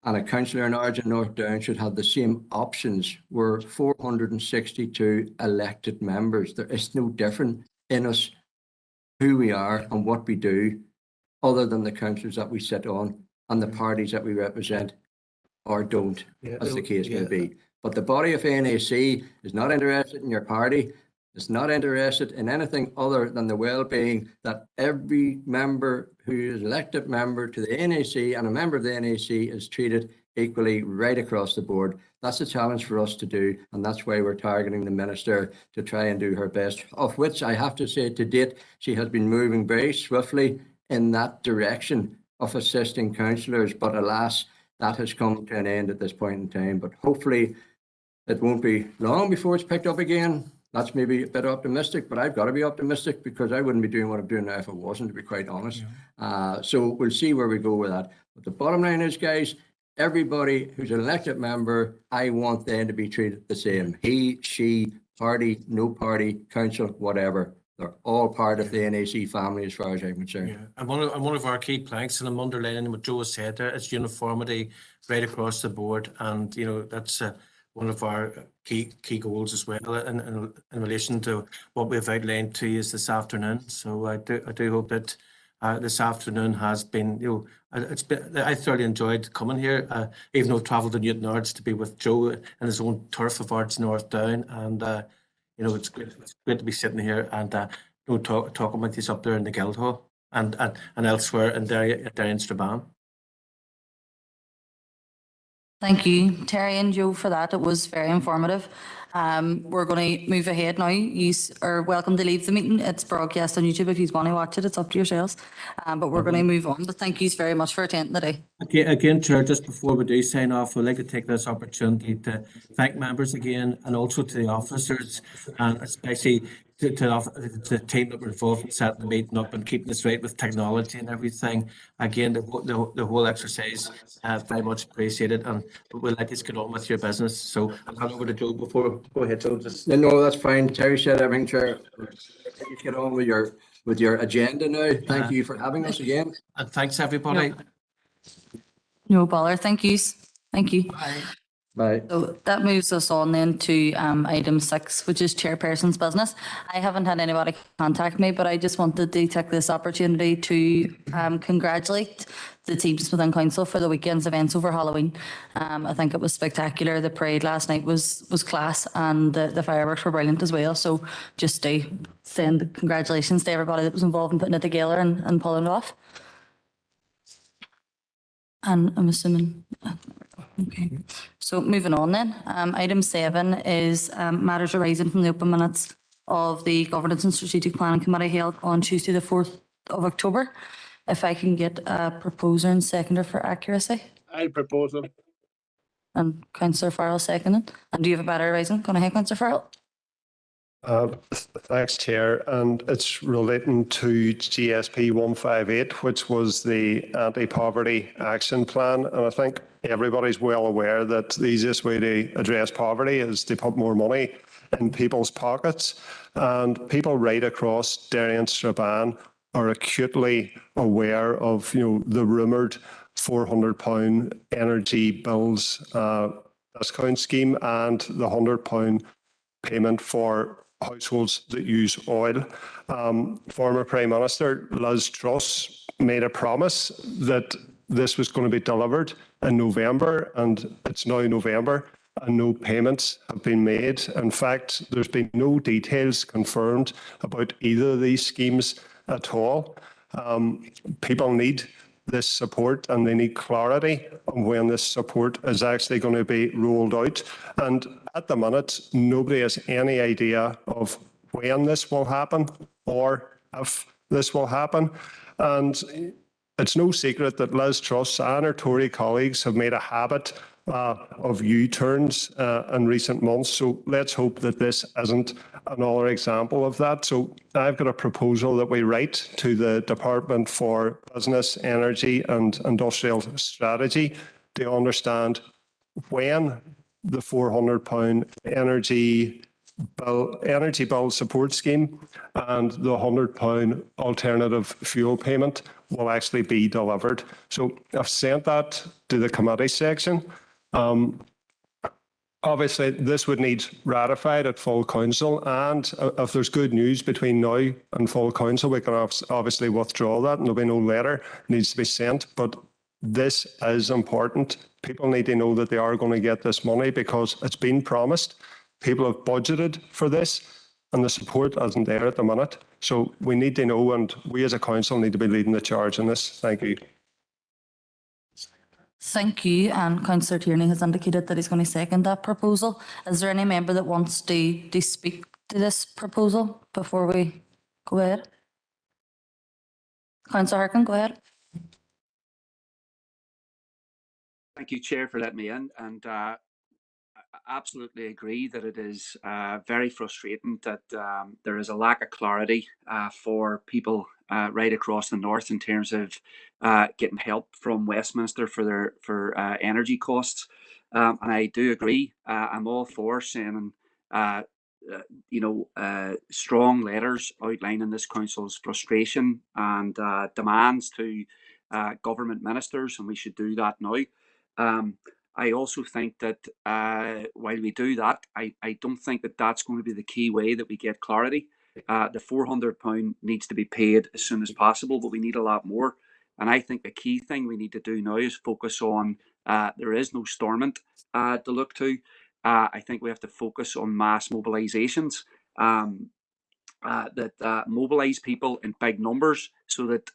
and a councillor in Argent North Down should have the same options. We're 462 elected members. There is no difference in us who we are and what we do, other than the councillors that we sit on and the parties that we represent or don't, as the case may be. But the body of NAC is not interested in your party. It's not interested in anything other than the well-being that every member who is elected member to the NAC and a member of the NAC is treated equally right across the board. That's a challenge for us to do, and that's why we're targeting the minister to try and do her best, of which I have to say to date, she has been moving very swiftly in that direction of assisting councillors, but alas, that has come to an end at this point in time. But hopefully it won't be long before it's picked up again. That's maybe a bit optimistic, but I've got to be optimistic because I wouldn't be doing what I'm doing now if I wasn't, to be quite honest. So we'll see where we go with that. But the bottom line is, guys, everybody who's an elected member, I want them to be treated the same. He, she, party, no party, council, whatever. They're all part of the NAC family as far as I'm concerned. Yeah, and one of our key planks, and I'm underlining what Joe has said there, is uniformity right across the board. And, you know, that's one of our key goals as well in relation to what we've outlined to you this afternoon. So I do hope that this afternoon has been, you know, I thoroughly enjoyed coming here, even though I've travelled to Newton Ards to be with Joe in his own turf of Ards North Down. And you know, it's great to be sitting here and you know, talking with you up there in the Guildhall and elsewhere in Derry and Strabane. Thank you, Terry and Joe, for that. It was very informative. We're going to move ahead now. You are welcome to leave the meeting. It's broadcast on YouTube. If you want to watch it, it's up to yourselves. But we're going to move on. But thank you very much for attending today. Okay, again, Chair, just before we do sign off, I'd like to take this opportunity to thank members again, and also to the officers, and especially the team that were involved in setting the meeting up and keeping us right with technology and everything. Again, the whole exercise, very much appreciated, and we'll let you get on with your business. So I'll hand over to Joe before. Go ahead, Joe. Just No, that's fine. Terry said everything, Chair. You get on with your agenda now. Thank you for having us again. and thanks everybody. No bother. Thank you. Thank you. Bye. Bye. So that moves us on then to item 6, which is chairperson's business. I haven't had anybody contact me, but I just wanted to take this opportunity to congratulate the teams within council for the weekend's events over Halloween. I think it was spectacular. The parade last night was class, and the fireworks were brilliant as well. So just to send congratulations to everybody that was involved in putting it together and pulling it off. And I'm assuming. Okay, so moving on then. Item 7 is matters arising from the open minutes of the Governance and Strategic Planning Committee held on Tuesday, the 4th of October. If I can get a proposer and seconder for accuracy. I'll propose them. And Councillor Farrell seconded. And do you have a matter arising? Go ahead, Councillor Farrell. Thanks, Chair. And it's relating to GSP 158, which was the Anti-Poverty Action Plan. And I think everybody's well aware that the easiest way to address poverty is to put more money in people's pockets. And people right across Derry and Strabane are acutely aware of, the rumoured £400 energy bills discount scheme and the £100 payment for households that use oil. Former Prime Minister Liz Truss made a promise that this was going to be delivered in November, and it's now November and no payments have been made. In fact, there's been no details confirmed about either of these schemes at all. People need this support and they need clarity on when this support is actually going to be rolled out. And at the minute, nobody has any idea of when this will happen or if this will happen. And it's no secret that Liz Truss and her Tory colleagues have made a habit of U-turns in recent months. So let's hope that this isn't another example of that. So I've got a proposal that we write to the Department for Business, Energy and Industrial Strategy to understand when the £400 energy bill support scheme and the £100 alternative fuel payment will actually be delivered. So I've sent that to the committee section. Obviously, this would need ratified at full council, and if there's good news between now and full council, we can obviously withdraw that and there'll be no letter needs to be sent. But this is important. People need to know that they are going to get this money because it's been promised. People have budgeted for this and the support isn't there at the minute. So we need to know, and we as a council need to be leading the charge in this. Thank you. Thank you. And Councillor Tierney has indicated that he's going to second that proposal. Is there any member that wants to speak to this proposal before we go ahead? Councillor Harkin, go ahead. Thank you, Chair, for letting me in. And I absolutely agree that it is very frustrating that there is a lack of clarity for people right across the north in terms of getting help from Westminster for energy costs. And I do agree. I'm all for sending strong letters outlining this council's frustration and demands to government ministers, and we should do that now. I also think that while we do that, I don't think that that's going to be the key way that we get clarity. The £400 needs to be paid as soon as possible, but we need a lot more. And I think the key thing we need to do now is focus on there is no Stormont to look to. I think we have to focus on mass mobilisations that mobilise people in big numbers so that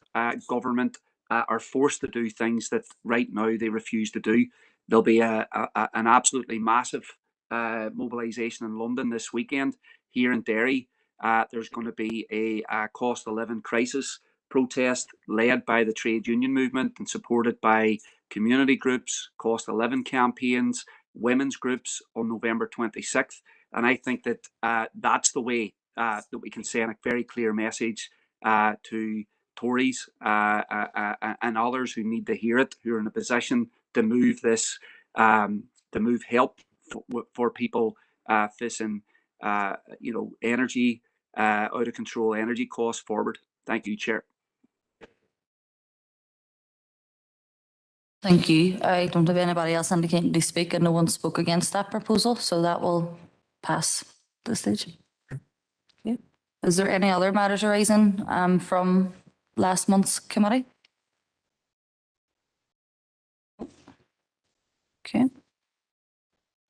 government are forced to do things that right now they refuse to do. There'll be an absolutely massive mobilisation in London this weekend. Here in Derry, there's going to be a cost of living crisis protest led by the trade union movement and supported by community groups, cost of living campaigns, women's groups on November 26th. And I think that that's the way that we can send a very clear message to Tories and others who need to hear it, who are in a position to move this, to move help for people facing, energy, out of control energy costs forward. Thank you, Chair. Thank you. I don't have anybody else indicating to speak, and no one spoke against that proposal, so that will pass this stage. Yeah. Is there any other matters arising from last month's committee? Okay.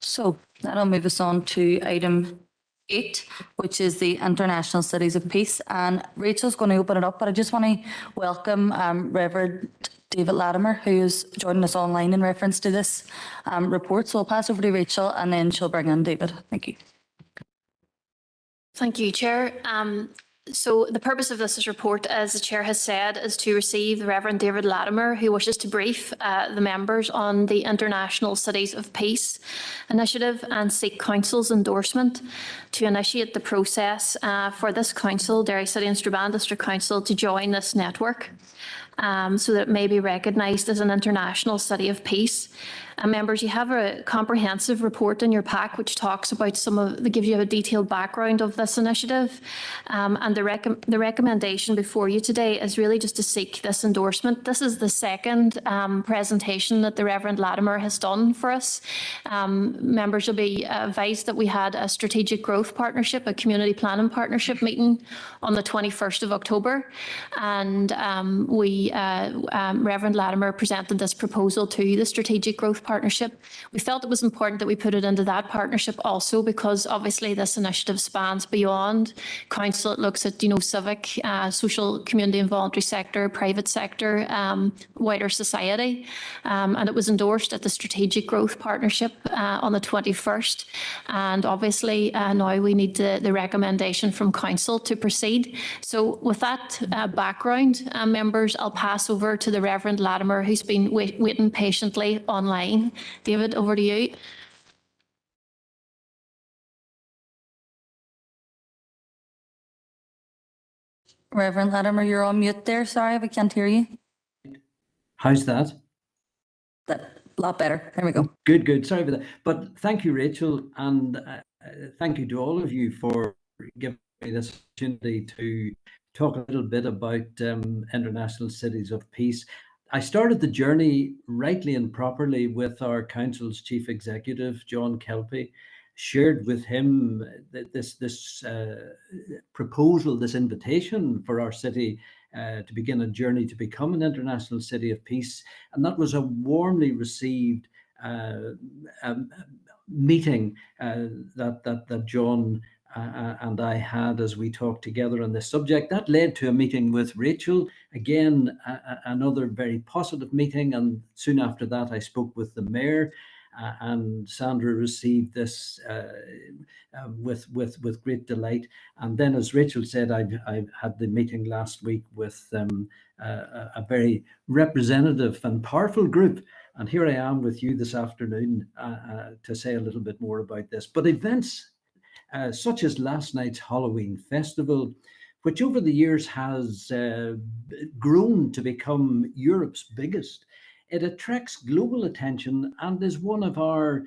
So that'll move us on to item 8, which is the International Cities of Peace. And Rachel's going to open it up, but I just want to welcome Reverend David Latimer, who is joining us online in reference to this report. So I'll pass over to Rachel and then she'll bring in David. Thank you. Thank you, Chair. So the purpose of this report, as the Chair has said, is to receive the Reverend David Latimer, who wishes to brief the members on the International Cities of Peace initiative and seek Council's endorsement to initiate the process for this Council, Derry City and Strabane District Council, to join this network so that it may be recognised as an international city of peace. Members, you have a comprehensive report in your pack which talks about that gives you a detailed background of this initiative. And the recommendation before you today is really just to seek this endorsement. This is the second presentation that the Reverend Latimer has done for us. Members will be advised that we had a strategic growth partnership, a community planning partnership meeting on the 21st of October. And Reverend Latimer presented this proposal to the strategic growth partnership. We felt it was important that we put it into that partnership also because obviously this initiative spans beyond council. It looks at, civic, social, community and voluntary sector, private sector, wider society. And it was endorsed at the strategic growth partnership on the 21st. And obviously now we need the recommendation from council to proceed. So with that background, members, I'll pass over to the Reverend Latimer, who's been waiting patiently online. David, over to you. Reverend Latimer, you're on mute there. Sorry, we can't hear you. How's that? A lot better. There we go. Good. Sorry about that. But thank you, Rachel, and thank you to all of you for giving me this opportunity to talk a little bit about International Cities of Peace. I started the journey rightly and properly with our council's chief executive, John Kelpie, shared with him this proposal, this invitation for our city to begin a journey to become an international city of peace. And that was a warmly received meeting that John and I had as we talked together on this subject. That led to a meeting with Rachel, again, another very positive meeting. And soon after that, I spoke with the mayor, and Sandra received this with great delight. And then, as Rachel said, I had the meeting last week with a very representative and powerful group. And here I am with you this afternoon to say a little bit more about this. But events such as last night's Halloween festival, which over the years has grown to become Europe's biggest. It attracts global attention and is one of our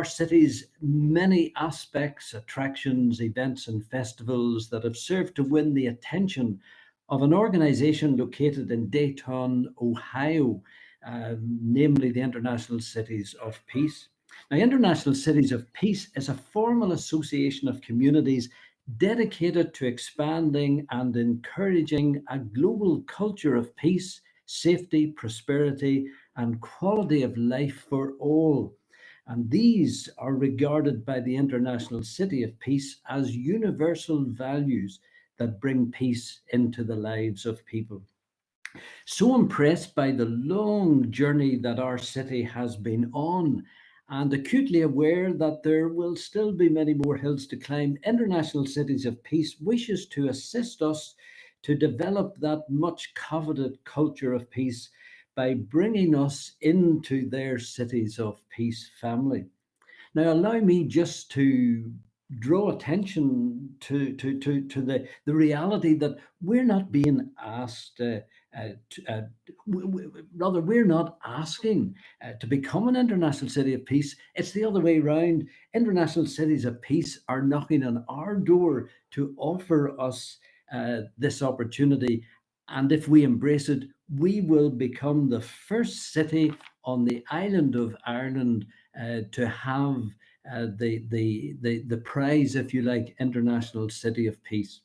city's many aspects, attractions, events and festivals that have served to win the attention of an organization located in Dayton, Ohio, namely the International Cities of Peace. Now, International Cities of Peace is a formal association of communities dedicated to expanding and encouraging a global culture of peace, safety, prosperity, and quality of life for all. And these are regarded by the International City of Peace as universal values that bring peace into the lives of people. So impressed by the long journey that our city has been on, and acutely aware that there will still be many more hills to climb, International Cities of Peace wishes to assist us to develop that much coveted culture of peace by bringing us into their Cities of Peace family. Now, allow me just to draw attention to the reality that we're not being asked, rather, we're not asking to become an international city of peace. It's the other way around. International cities of peace are knocking on our door to offer us this opportunity. And if we embrace it, we will become the first city on the island of Ireland to have the prize, if you like, International City of Peace.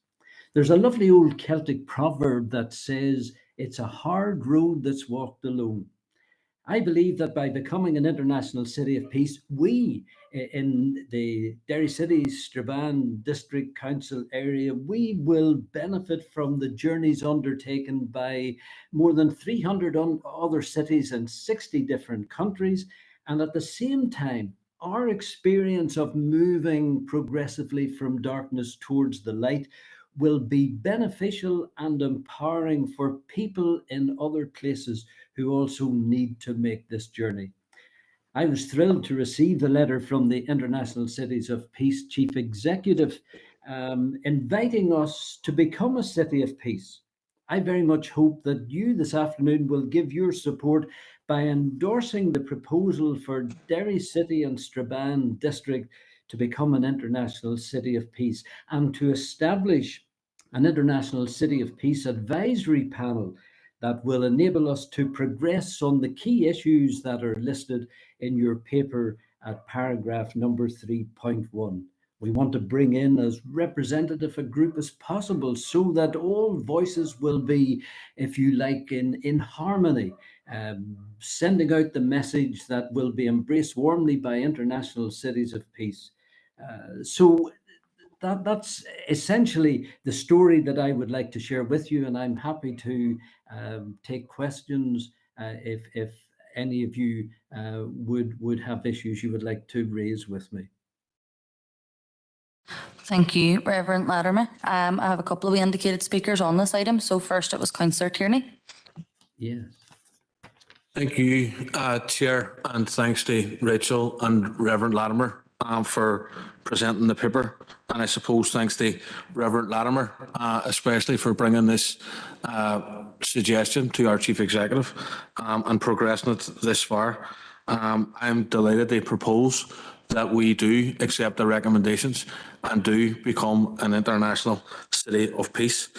There's a lovely old Celtic proverb that says, "It's a hard road that's walked alone." I believe that by becoming an international city of peace, we in the Derry City, Strabane District Council area, we will benefit from the journeys undertaken by more than 300 other cities in 60 different countries. And at the same time, our experience of moving progressively from darkness towards the light will be beneficial and empowering for people in other places who also need to make this journey. I was thrilled to receive the letter from the International Cities of Peace Chief Executive inviting us to become a city of peace. I very much hope that you this afternoon will give your support by endorsing the proposal for Derry City and Strabane District to become an International City of Peace and to establish an International City of Peace advisory panel that will enable us to progress on the key issues that are listed in your paper at paragraph number 3.1. We want to bring in as representative a group as possible so that all voices will be, if you like, in harmony, sending out the message that will be embraced warmly by international cities of peace. So that's essentially the story that I would like to share with you, and I'm happy to take questions if any of you would have issues you would like to raise with me. Thank you, Reverend Latimer. I have a couple of indicated speakers on this item. So first it was Councillor Tierney. Yes. Thank you, Chair, and thanks to Rachel and Reverend Latimer for presenting the paper. And I suppose thanks to Reverend Latimer, especially for bringing this suggestion to our Chief Executive and progressing it this far. I'm delighted to propose that we do accept the recommendations and do become an international city of peace.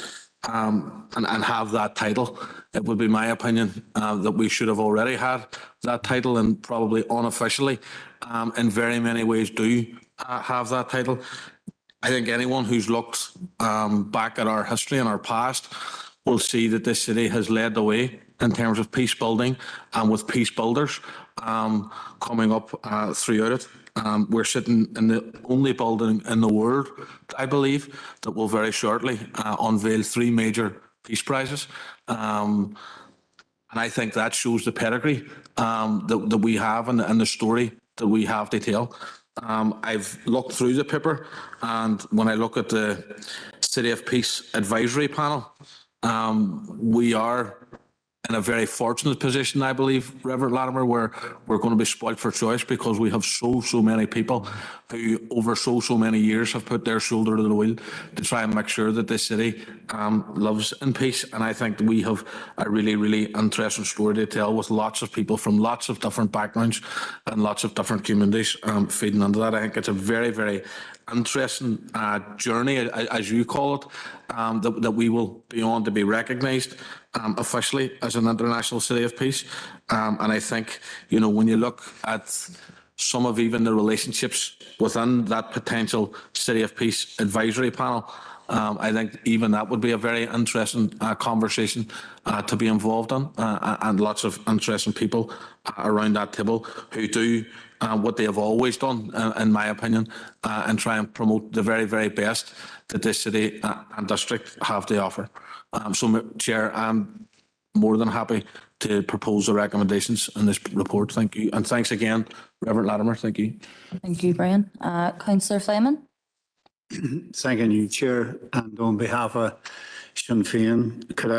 And have that title. It would be my opinion that we should have already had that title, and probably unofficially in very many ways do have that title. I think anyone who's looked back at our history and our past will see that this city has led the way in terms of peace building and with peace builders coming up throughout it. We're sitting in the only building in the world, I believe, that will very shortly unveil 3 major peace prizes. And I think that shows the pedigree that we have and the story that we have to tell. I've looked through the paper, and when I look at the City of Peace Advisory Panel, we are in a very fortunate position, I believe, Reverend Latimer, where we're going to be spoilt for choice because we have so many people who over so many years have put their shoulder to the wheel to try and make sure that this city lives in peace. And I think that we have a really interesting story to tell with lots of people from lots of different backgrounds and lots of different communities feeding into that. I think it's a very interesting journey, as you call it, that we will be on to be recognised officially as an international city of peace. And I think, you know, when you look at some of even the relationships within that potential City of Peace advisory panel, I think even that would be a very interesting conversation to be involved in, and lots of interesting people around that table who do what they have always done, in my opinion, and try and promote the very best that this city and district have to offer. So, Chair, I'm more than happy to propose the recommendations in this report. Thank you. And thanks again, Reverend Latimer. Thank you. Thank you, Brian. Councillor Fleming. Thanking you, Chair. And on behalf of Sinn Féin, could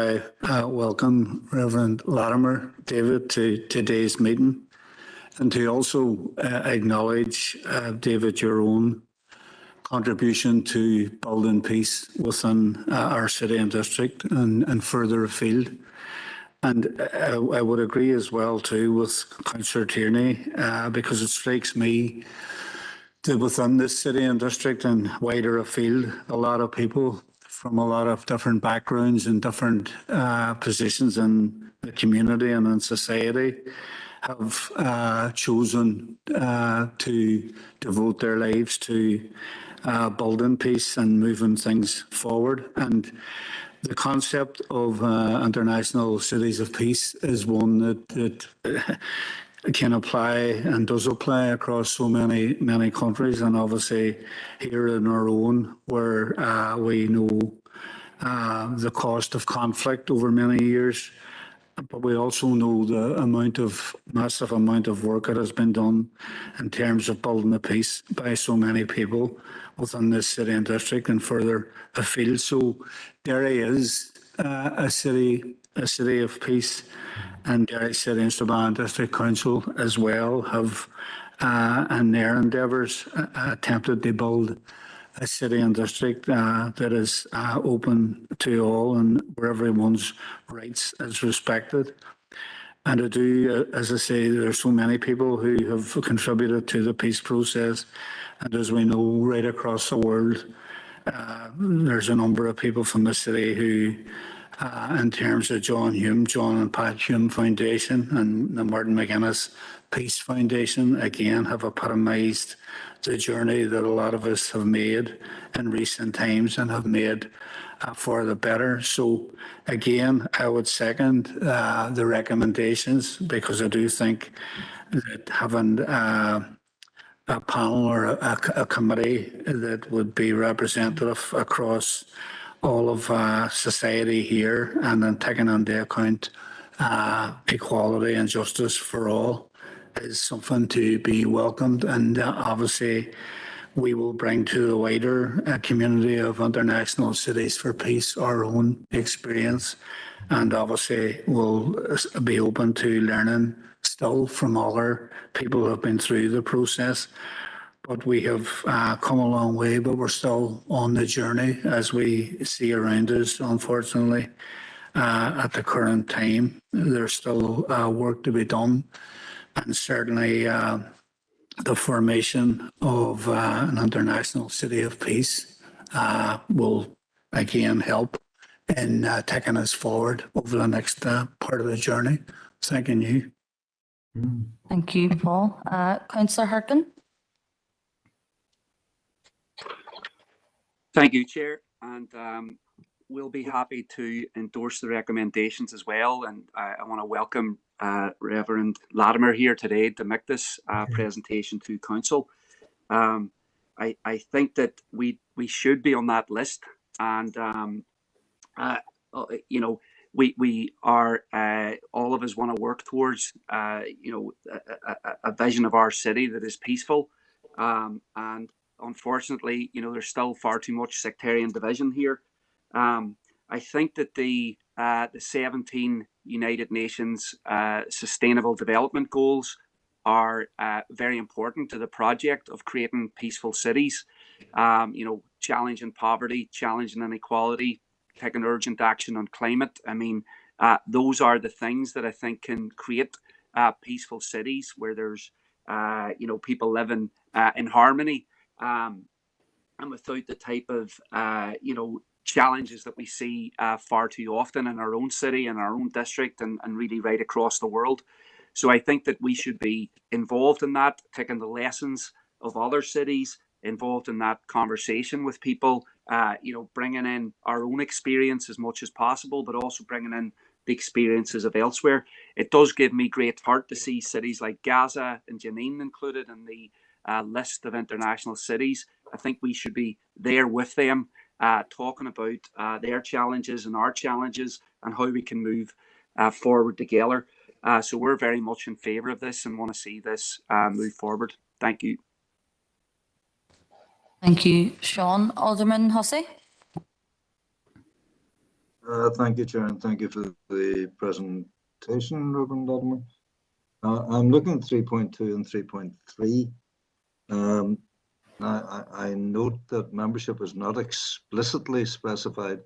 I welcome Reverend Latimer, David, to today's meeting, and to also acknowledge, David, your own contribution to building peace within our city and district and further afield. And I would agree as well too with Councillor Tierney, because it strikes me that within this city and district and wider afield, a lot of people from a lot of different backgrounds and different positions in the community and in society have chosen to devote their lives to building peace and moving things forward. And the concept of international cities of peace is one that can apply and does apply across so many countries, and obviously here in our own, where we know the cost of conflict over many years. But we also know the massive amount of work that has been done in terms of building the peace by so many people within this city and district and further afield. So Derry is a city of peace, and Derry City and Strabane District Council as well have in their endeavours attempted to build a city and district that is open to all and where everyone's rights is respected. And I do, as I say, there are so many people who have contributed to the peace process. And as we know, right across the world, there's a number of people from the city who, in terms of John and Pat Hume Foundation and the Martin McGuinness Peace Foundation, again, have epitomised the journey that a lot of us have made in recent times and have made for the better. So again, I would second the recommendations, because I do think that having a panel or a committee that would be representative across all of society here, and then taking into account equality and justice for all, is something to be welcomed. And obviously we will bring to the wider community of international cities for peace our own experience, and obviously we'll be open to learning still from other people who have been through the process. But we have come a long way, but we're still on the journey, as we see around us, unfortunately. At the current time, there's still work to be done, and certainly the formation of an international city of peace will again help in taking us forward over the next part of the journey. Thanking you. Thank you, Paul. Councillor Harkin. Thank you, Chair, and we'll be happy to endorse the recommendations as well. And I want to welcome Reverend Latimer here today to make this presentation to Council. I think that we should be on that list, and you know, we are all of us want to work towards you know, a vision of our city that is peaceful, and unfortunately, you know, there's still far too much sectarian division here. I think that the 17 United Nations Sustainable Development Goals are very important to the project of creating peaceful cities. You know, challenging poverty, challenging inequality, taking urgent action on climate. I mean, those are the things that I think can create peaceful cities where there's, you know, people living in harmony, and without the type of, you know, challenges that we see far too often in our own city and our own district, and really right across the world. So I think that we should be involved in that, taking the lessons of other cities, involved in that conversation with people, you know, bringing in our own experience as much as possible, but also bringing in the experiences of elsewhere. It does give me great heart to see cities like Gaza and Jenin included in the list of international cities. I think we should be there with them, talking about their challenges and our challenges, and how we can move forward together. So we're very much in favour of this and want to see this move forward. Thank you. Thank you, Sean. Alderman Hussey. Thank you, Chair, and thank you for the presentation, Reverend Latimer. I'm looking at 3.2 and 3.3. Now, I note that membership is not explicitly specified.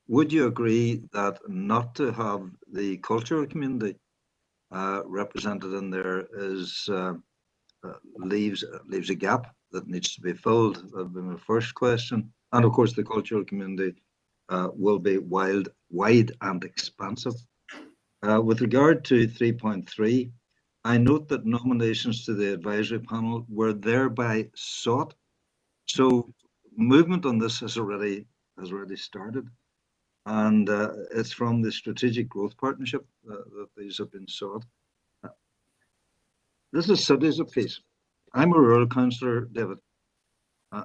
Would you agree that not to have the cultural community represented in there is leaves a gap that needs to be filled? That would be my first question. And of course, the cultural community will be wide and expansive. With regard to 3.3, I note that nominations to the advisory panel were thereby sought. So movement on this has already started, and it's from the Strategic Growth Partnership that these have been sought. This is cities of peace. I'm a rural councillor, David,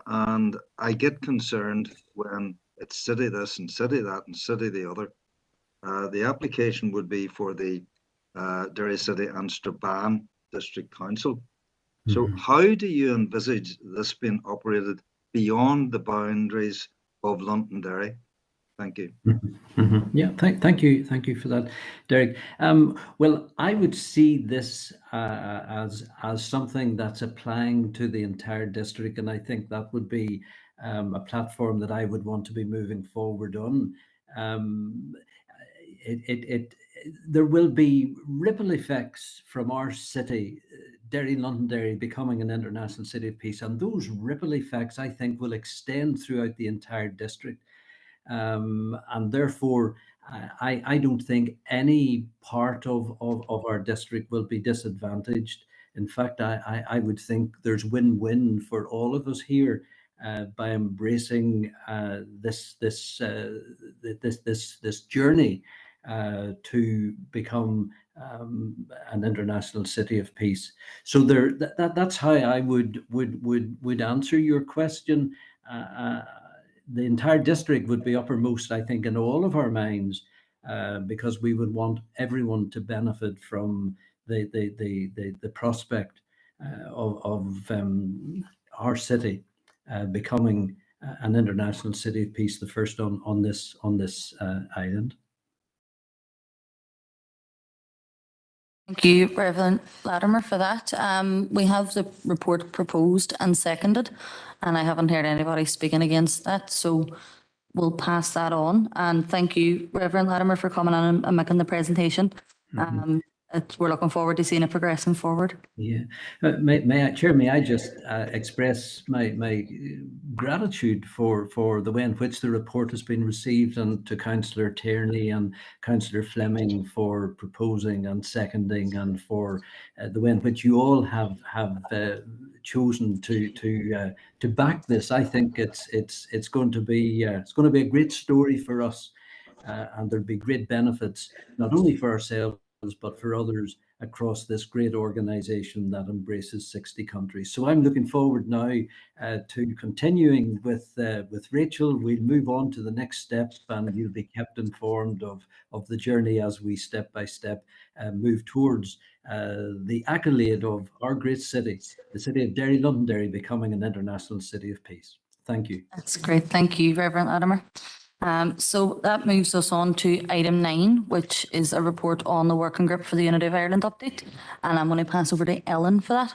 and I get concerned when it's city this and city that and city the other. The application would be for the Derry City and Strabane District Council. So how do you envisage this being operated beyond the boundaries of Londonderry? Thank you. Yeah, thank you for that, Derek. Well, I would see this as something that's applying to the entire district, and I think that would be a platform that I would want to be moving forward on. There will be ripple effects from our city, Derry, Londonderry, becoming an international city of peace, and those ripple effects, I think, will extend throughout the entire district. And therefore, I don't think any part of our district will be disadvantaged. In fact, I would think there's win-win for all of us here by embracing this journey to become an international city of peace. So that's how I would answer your question. The entire district would be uppermost, I think, in all of our minds, because we would want everyone to benefit from the prospect of our city becoming an international city of peace, the first on this island. Thank you, Reverend Latimer, for that. We have the report proposed and seconded, and I haven't heard anybody speaking against that, so we'll pass that on. And thank you, Reverend Latimer, for coming on and making the presentation. We're looking forward to seeing it progressing forward. Yeah. May I just express my gratitude for the way in which the report has been received, and to Councillor Tierney and Councillor Fleming for proposing and seconding, and for the way in which you all have chosen to back this. I think it's going to be a great story for us, and there'll be great benefits not only for ourselves but for others across this great organization that embraces 60 countries. So I'm looking forward now to continuing with Rachel. We'll move on to the next step, and you'll be kept informed of the journey as we step by step move towards the accolade of our great city, the city of Derry, Londonderry, becoming an international city of peace. Thank you. That's great. Thank you, Reverend Latimer. So that moves us on to item 9, which is a report on the working group for the Unity of Ireland update. And I'm going to pass over to Ellen for that.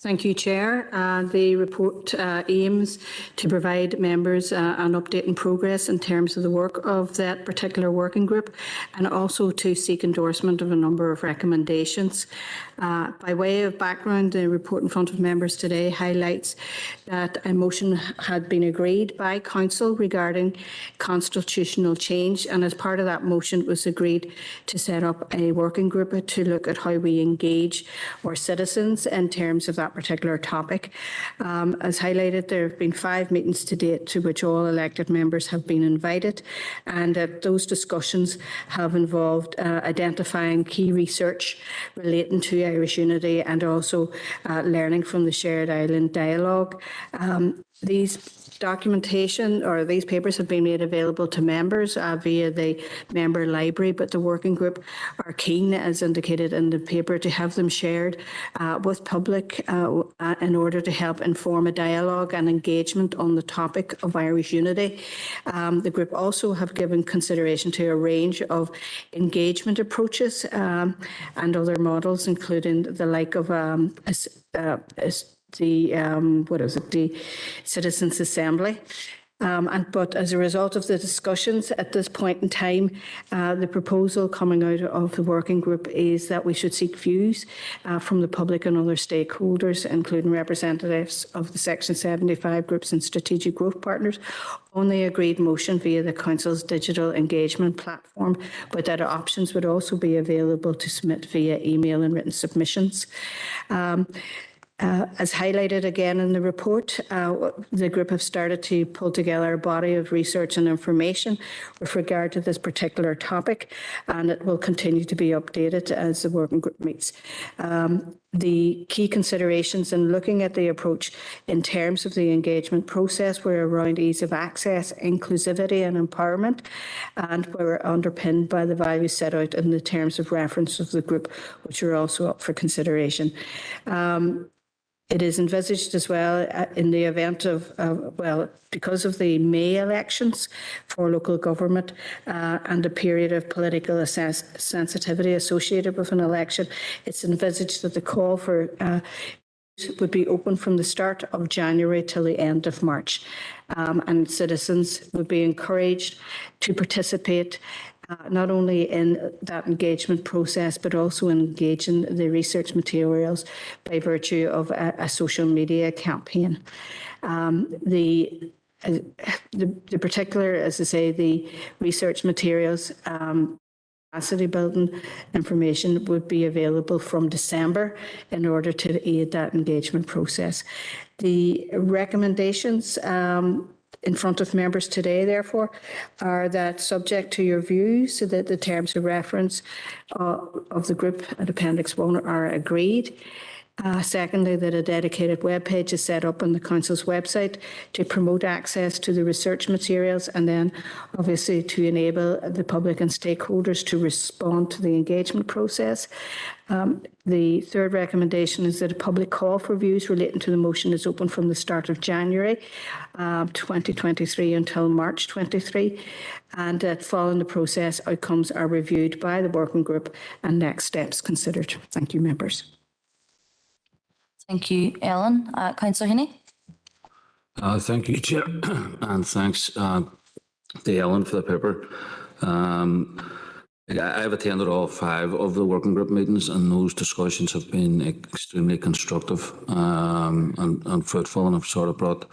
Thank you, Chair. The report aims to provide members an update in progress in terms of the work of that particular working group, and also to seek endorsement of a number of recommendations. By way of background, the report in front of members today highlights that a motion had been agreed by Council regarding constitutional change, and as part of that motion it was agreed to set up a working group to look at how we engage our citizens in terms of that particular topic. As highlighted, there have been 5 meetings to date to which all elected members have been invited, and those discussions have involved identifying key research relating to Irish unity, and also learning from the Shared Island Dialogue. These documentation or these papers have been made available to members via the member library, but the working group are keen, as indicated in the paper, to have them shared with public in order to help inform a dialogue and engagement on the topic of Irish unity. The group also have given consideration to a range of engagement approaches and other models, including the like of the Citizens Assembly. But as a result of the discussions at this point in time, the proposal coming out of the working group is that we should seek views from the public and other stakeholders, including representatives of the Section 75 groups and strategic growth partners, on the agreed motion via the Council's digital engagement platform, but that options would also be available to submit via email and written submissions. As highlighted again in the report, the group have started to pull together a body of research and information with regard to this particular topic, and it will continue to be updated as the working group meets. The key considerations in looking at the approach in terms of the engagement process were around ease of access, inclusivity and empowerment, and were underpinned by the values set out in the terms of reference of the group, which are also up for consideration. It is envisaged as well in the event of, because of the May elections for local government and a period of political sensitivity associated with an election, it's envisaged that the call for would be open from the start of January till the end of March. And citizens would be encouraged to participate not only in that engagement process, but also engage in the research materials by virtue of a social media campaign. The particular, as I say, the research materials, capacity building information would be available from December in order to aid that engagement process. The recommendations in front of members today, therefore, are that subject to your views, so that the terms of reference of the group at Appendix 1 are agreed. Secondly, that a dedicated webpage is set up on the Council's website to promote access to the research materials, and then obviously to enable the public and stakeholders to respond to the engagement process. The third recommendation is that a public call for views relating to the motion is open from the start of January 2023 until March 23, and that following the process, outcomes are reviewed by the working group and next steps considered. Thank you, members. Thank you, Ellen. Councillor Heaney. Thank you, Chair, and thanks to Ellen for the paper. I've attended all 5 of the working group meetings, and those discussions have been extremely constructive and fruitful, and have sort of brought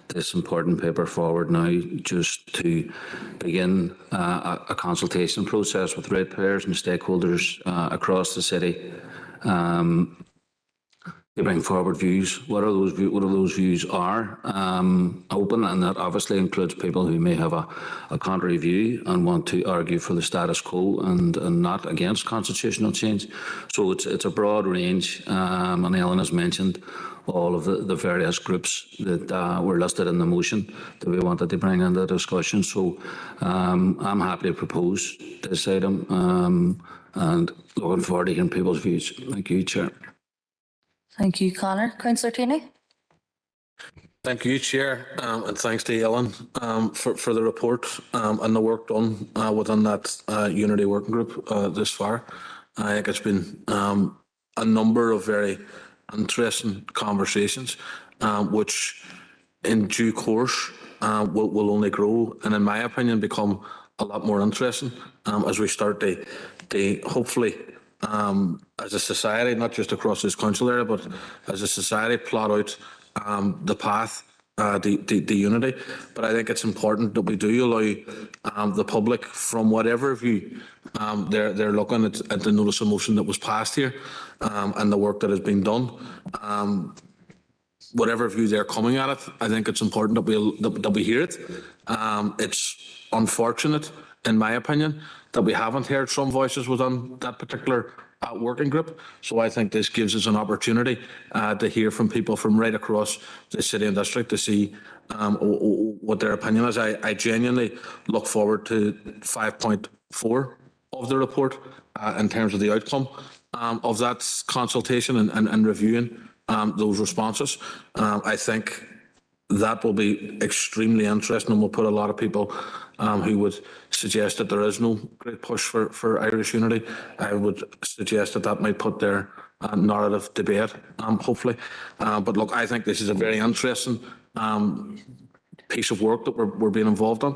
this important paper forward now just to begin a consultation process with ratepayers and stakeholders across the city. To bring forward views. What those views are, open, and that obviously includes people who may have a contrary view and want to argue for the status quo and not against constitutional change. So it's a broad range, and Ellen has mentioned all of the various groups that were listed in the motion that we wanted to bring into the discussion. So I'm happy to propose this item and looking forward to hearing people's views. Thank you, Chair. Thank you, Conor. Councillor Tierney. Thank you, Chair, and thanks to Ellen for the report and the work done within that Unity Working Group this far. I think it's been a number of very interesting conversations, which in due course will only grow and, in my opinion, become a lot more interesting as we start to hopefully as a society, not just across this council area, but as a society, plot out the path to unity. But I think it's important that we do allow the public, from whatever view they're looking at the notice of motion that was passed here and the work that has been done. Whatever view they're coming at it, I think it's important that we hear it. It's unfortunate, in my opinion, that we haven't heard some voices within that particular working group. So I think this gives us an opportunity to hear from people from right across the city and district to see what their opinion is. I genuinely look forward to 5.4 of the report in terms of the outcome of that consultation and reviewing those responses. I think that will be extremely interesting and will put a lot of people who would suggest that there is no great push for Irish unity. I would suggest that that might put their narrative to bed, hopefully. But look, I think this is a very interesting piece of work that we're being involved in.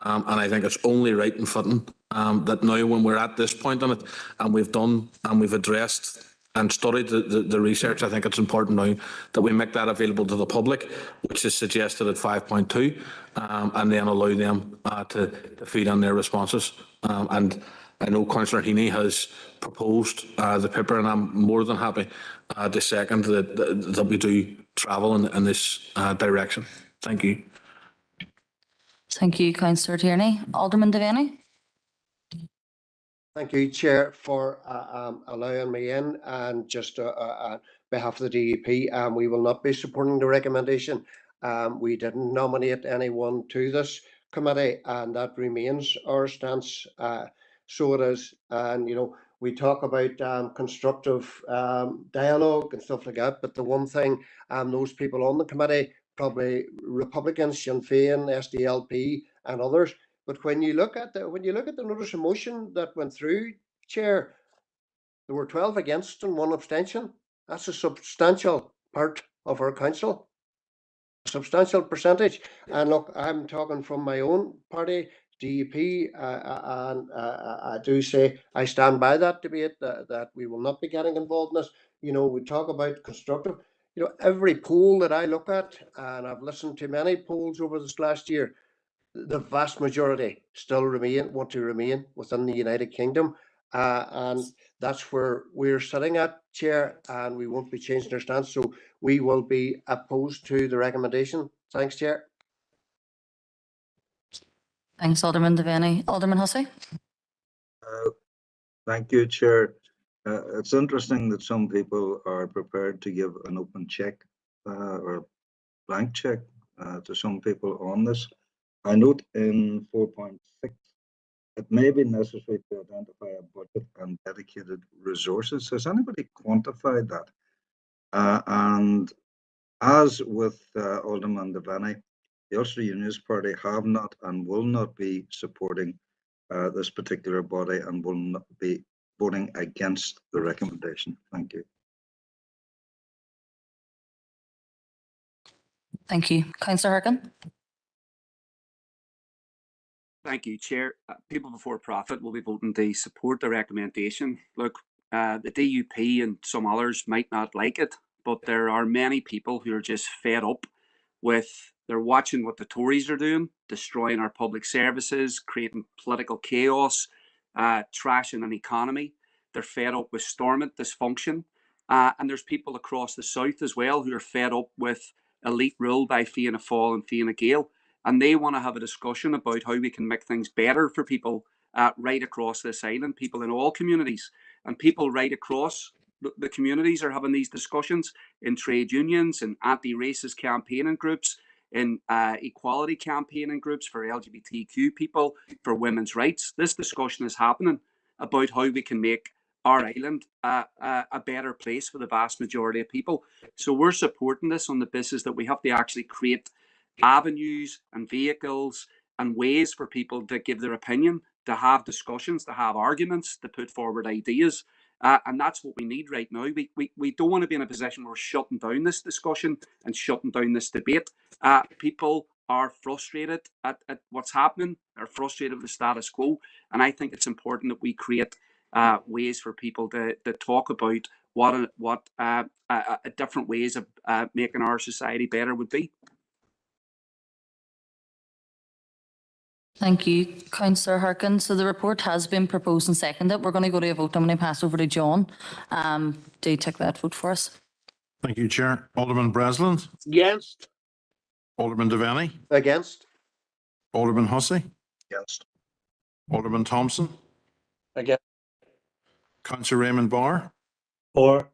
And I think it's only right and fitting that now when we're at this point in it and we've addressed and studied the research, I think it's important now that we make that available to the public, which is suggested at 5.2, and then allow them to feed on their responses. And I know Councillor Heaney has proposed the paper, and I'm more than happy to second that we do travel in this direction. Thank you. Thank you, Councillor Tierney. Alderman Devaney. Thank you, Chair, for allowing me in, and just on behalf of the DUP, we will not be supporting the recommendation. We didn't nominate anyone to this committee, and that remains our stance. So it is, and we talk about constructive dialogue and stuff like that, but the one thing those people on the committee, probably Republicans, Sinn Féin, SDLP and others, but when you look at the notice of motion that went through, Chair, there were 12 against and 1 abstention. That's a substantial part of our council, a substantial percentage. And look, I'm talking from my own party, DUP, and I do say I stand by that debate that we will not be getting involved in this. We talk about constructive. Every poll that I look at, and I've listened to many polls over this last year, the vast majority still want to remain within the United Kingdom, and that's where we're sitting at, Chair, and we won't be changing our stance, so we will be opposed to the recommendation. Thanks, Chair. Thanks, Alderman Devaney. Alderman Hussey. Thank you, Chair. It's interesting that some people are prepared to give an open check or blank check to some people on this. I note in 4.6, it may be necessary to identify a budget and dedicated resources. Has anybody quantified that? And as with Alderman Devaney, the Ulster Unionist Party have not and will not be supporting this particular body and will not be voting against the recommendation. Thank you. Thank you. Councillor Harkin. Thank you, Chair. People Before Profit will be voting to support the recommendation. Look, the DUP and some others might not like it, but there are many people who are just fed up with, they're watching what the Tories are doing, destroying our public services, creating political chaos, trashing an economy. They're fed up with Stormont dysfunction. And there's people across the south as well who are fed up with elite rule by Fianna Fáil and Fianna Gael. And they want to have a discussion about how we can make things better for people right across this island, people in all communities. And people right across the communities are having these discussions in trade unions, in anti-racist campaigning groups, in equality campaigning groups for LGBTQ people, for women's rights. This discussion is happening about how we can make our island a better place for the vast majority of people. So we're supporting this on the basis that we have to actually create avenues and vehicles and ways for people to give their opinion, to have discussions, to have arguments, to put forward ideas. And that's what we need right now. We don't want to be in a position where we're shutting down this discussion and shutting down this debate. People are frustrated at what's happening, are frustrated with the status quo. And I think it's important that we create ways for people to talk about what different ways of making our society better would be. Thank you, Councillor Harkin. So the report has been proposed and seconded. We're going to go to a vote. I'm going to pass over to John. Do take that vote for us. Thank you, Chair. Alderman Breslin. Against. Alderman Devaney. Against. Alderman Hussey. Against. Alderman Thompson. Against. Councillor Raymond Barr, For.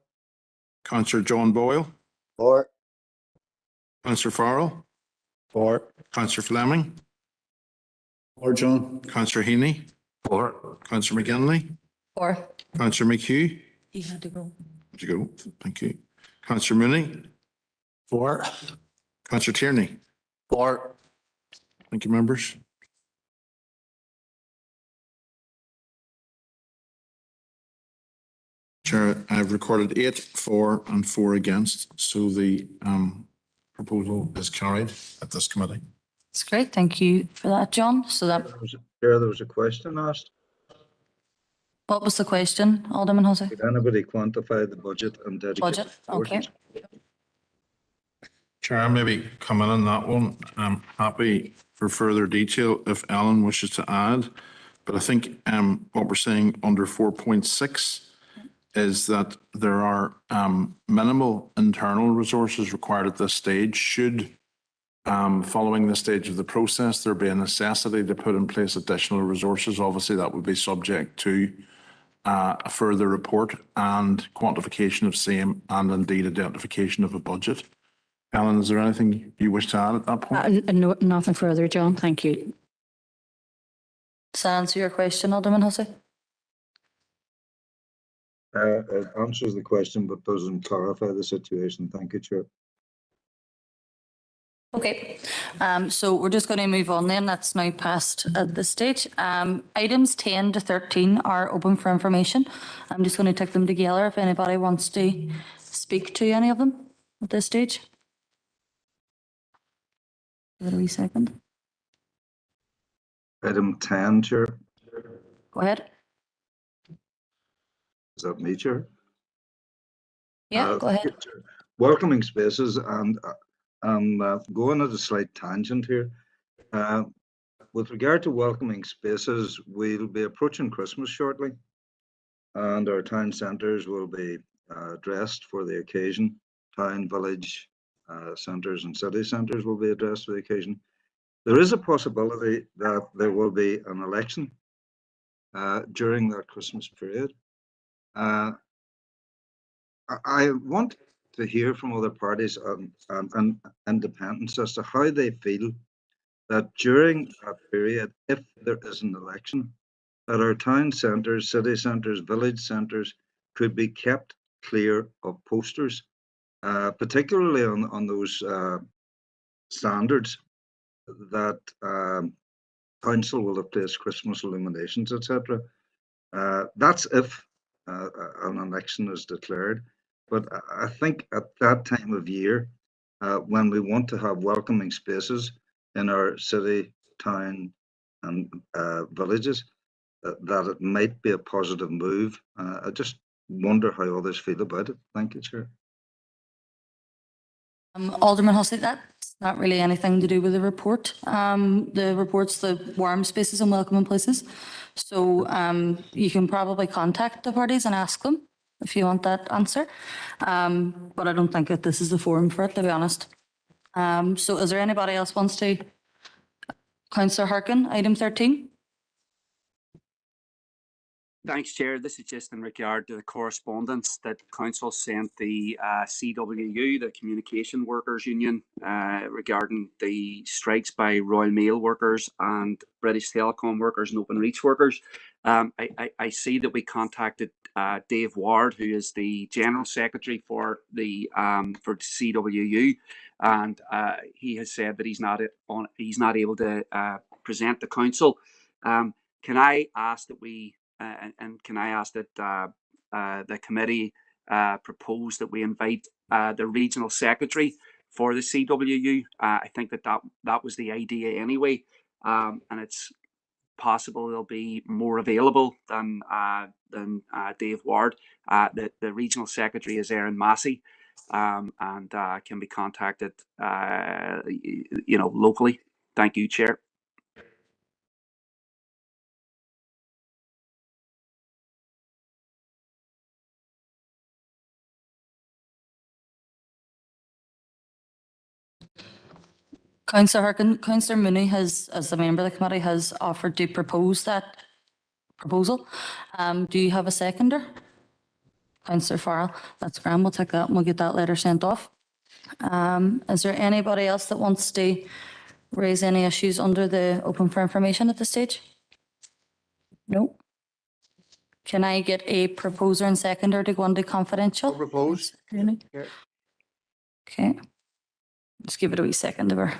Councillor John Boyle, For. Councillor Farrell, For. Councillor Fleming, Or John? Councillor Heaney, Or. Councillor McGinley, Or. Councillor McHugh. He had to go. There you go. Thank you. Councillor Mooney, For. Councillor Tierney. For. Thank you, members. Chair, I've recorded 8 for and 4 against, so the proposal is carried at this committee. That's great. Thank you for that, John. So that, There was a question asked. what was the question, Alderman Hussey? Did anybody quantify the budget and dedicate Budget, okay. resources? Chair, I maybe come in on that one. I'm happy for further detail if Ellen wishes to add. But I think what we're saying under 4.6 is that there are minimal internal resources required at this stage. Should, following this stage of the process, there be a necessity to put in place additional resources, obviously that would be subject to a further report and quantification of same and indeed identification of a budget. Ellen, is there anything you wish to add at that point? No, nothing further, John. Thank you. Does that answer your question, Alderman Hussey? It answers the question but doesn't clarify the situation. Thank you, Chair. Okay, so we're just going to move on then. That's now passed at this stage. Items 10 to 13 are open for information. I'm just going to take them together if anybody wants to speak to any of them at this stage. Give it a wee second. Item 10, Chair. Go ahead. Is that me, Chair? Yeah, go ahead. Welcoming spaces, and I'm going at a slight tangent here. With regard to welcoming spaces, we'll be approaching Christmas shortly, and our town centres will be dressed for the occasion. Town, village centres and city centres will be addressed for the occasion. There is a possibility that there will be an election during that Christmas period. I want to hear from other parties and independents as to how they feel that during that period, if there is an election, that our town centres, city centres, village centres could be kept clear of posters, particularly on those standards that council will have placed Christmas illuminations, etc. That's if an election is declared. But I think at that time of year, when we want to have welcoming spaces in our city, town and villages, that it might be a positive move. I just wonder how others feel about it. Thank you, Chair. Alderman Hussey, that's not really anything to do with the report. The report's the warm spaces and welcoming places. So you can probably contact the parties and ask them if you want that answer. But I don't think that this is the forum for it, to be honest. So is there anybody else wants to? Councillor Harkin, item 13. Thanks, Chair. This is just in regard to the correspondence that Council sent the CWU, the Communication Workers Union, regarding the strikes by Royal Mail workers and British Telecom workers and Open Reach workers. I see that we contacted Dave Ward, who is the General Secretary for the CWU, and he has said that he's not able to present the Council. Can I ask that we and can I ask that the committee propose that we invite the regional secretary for the CWU? I think that was the idea anyway, and it's possible there'll be more available than Dave Ward. The regional secretary is Aaron Massey, and can be contacted, locally. Thank you, Chair. Councillor Harkin, Councillor Mooney has, as the member of the committee, has offered to propose that proposal. Do you have a seconder? Councillor Farrell, that's grand. We'll take that and we'll get that letter sent off. Is there anybody else that wants to raise any issues under the open for information at this stage? No. Can I get a proposer and seconder to go into confidential? I'll propose. Okay. Just give it a wee second to her.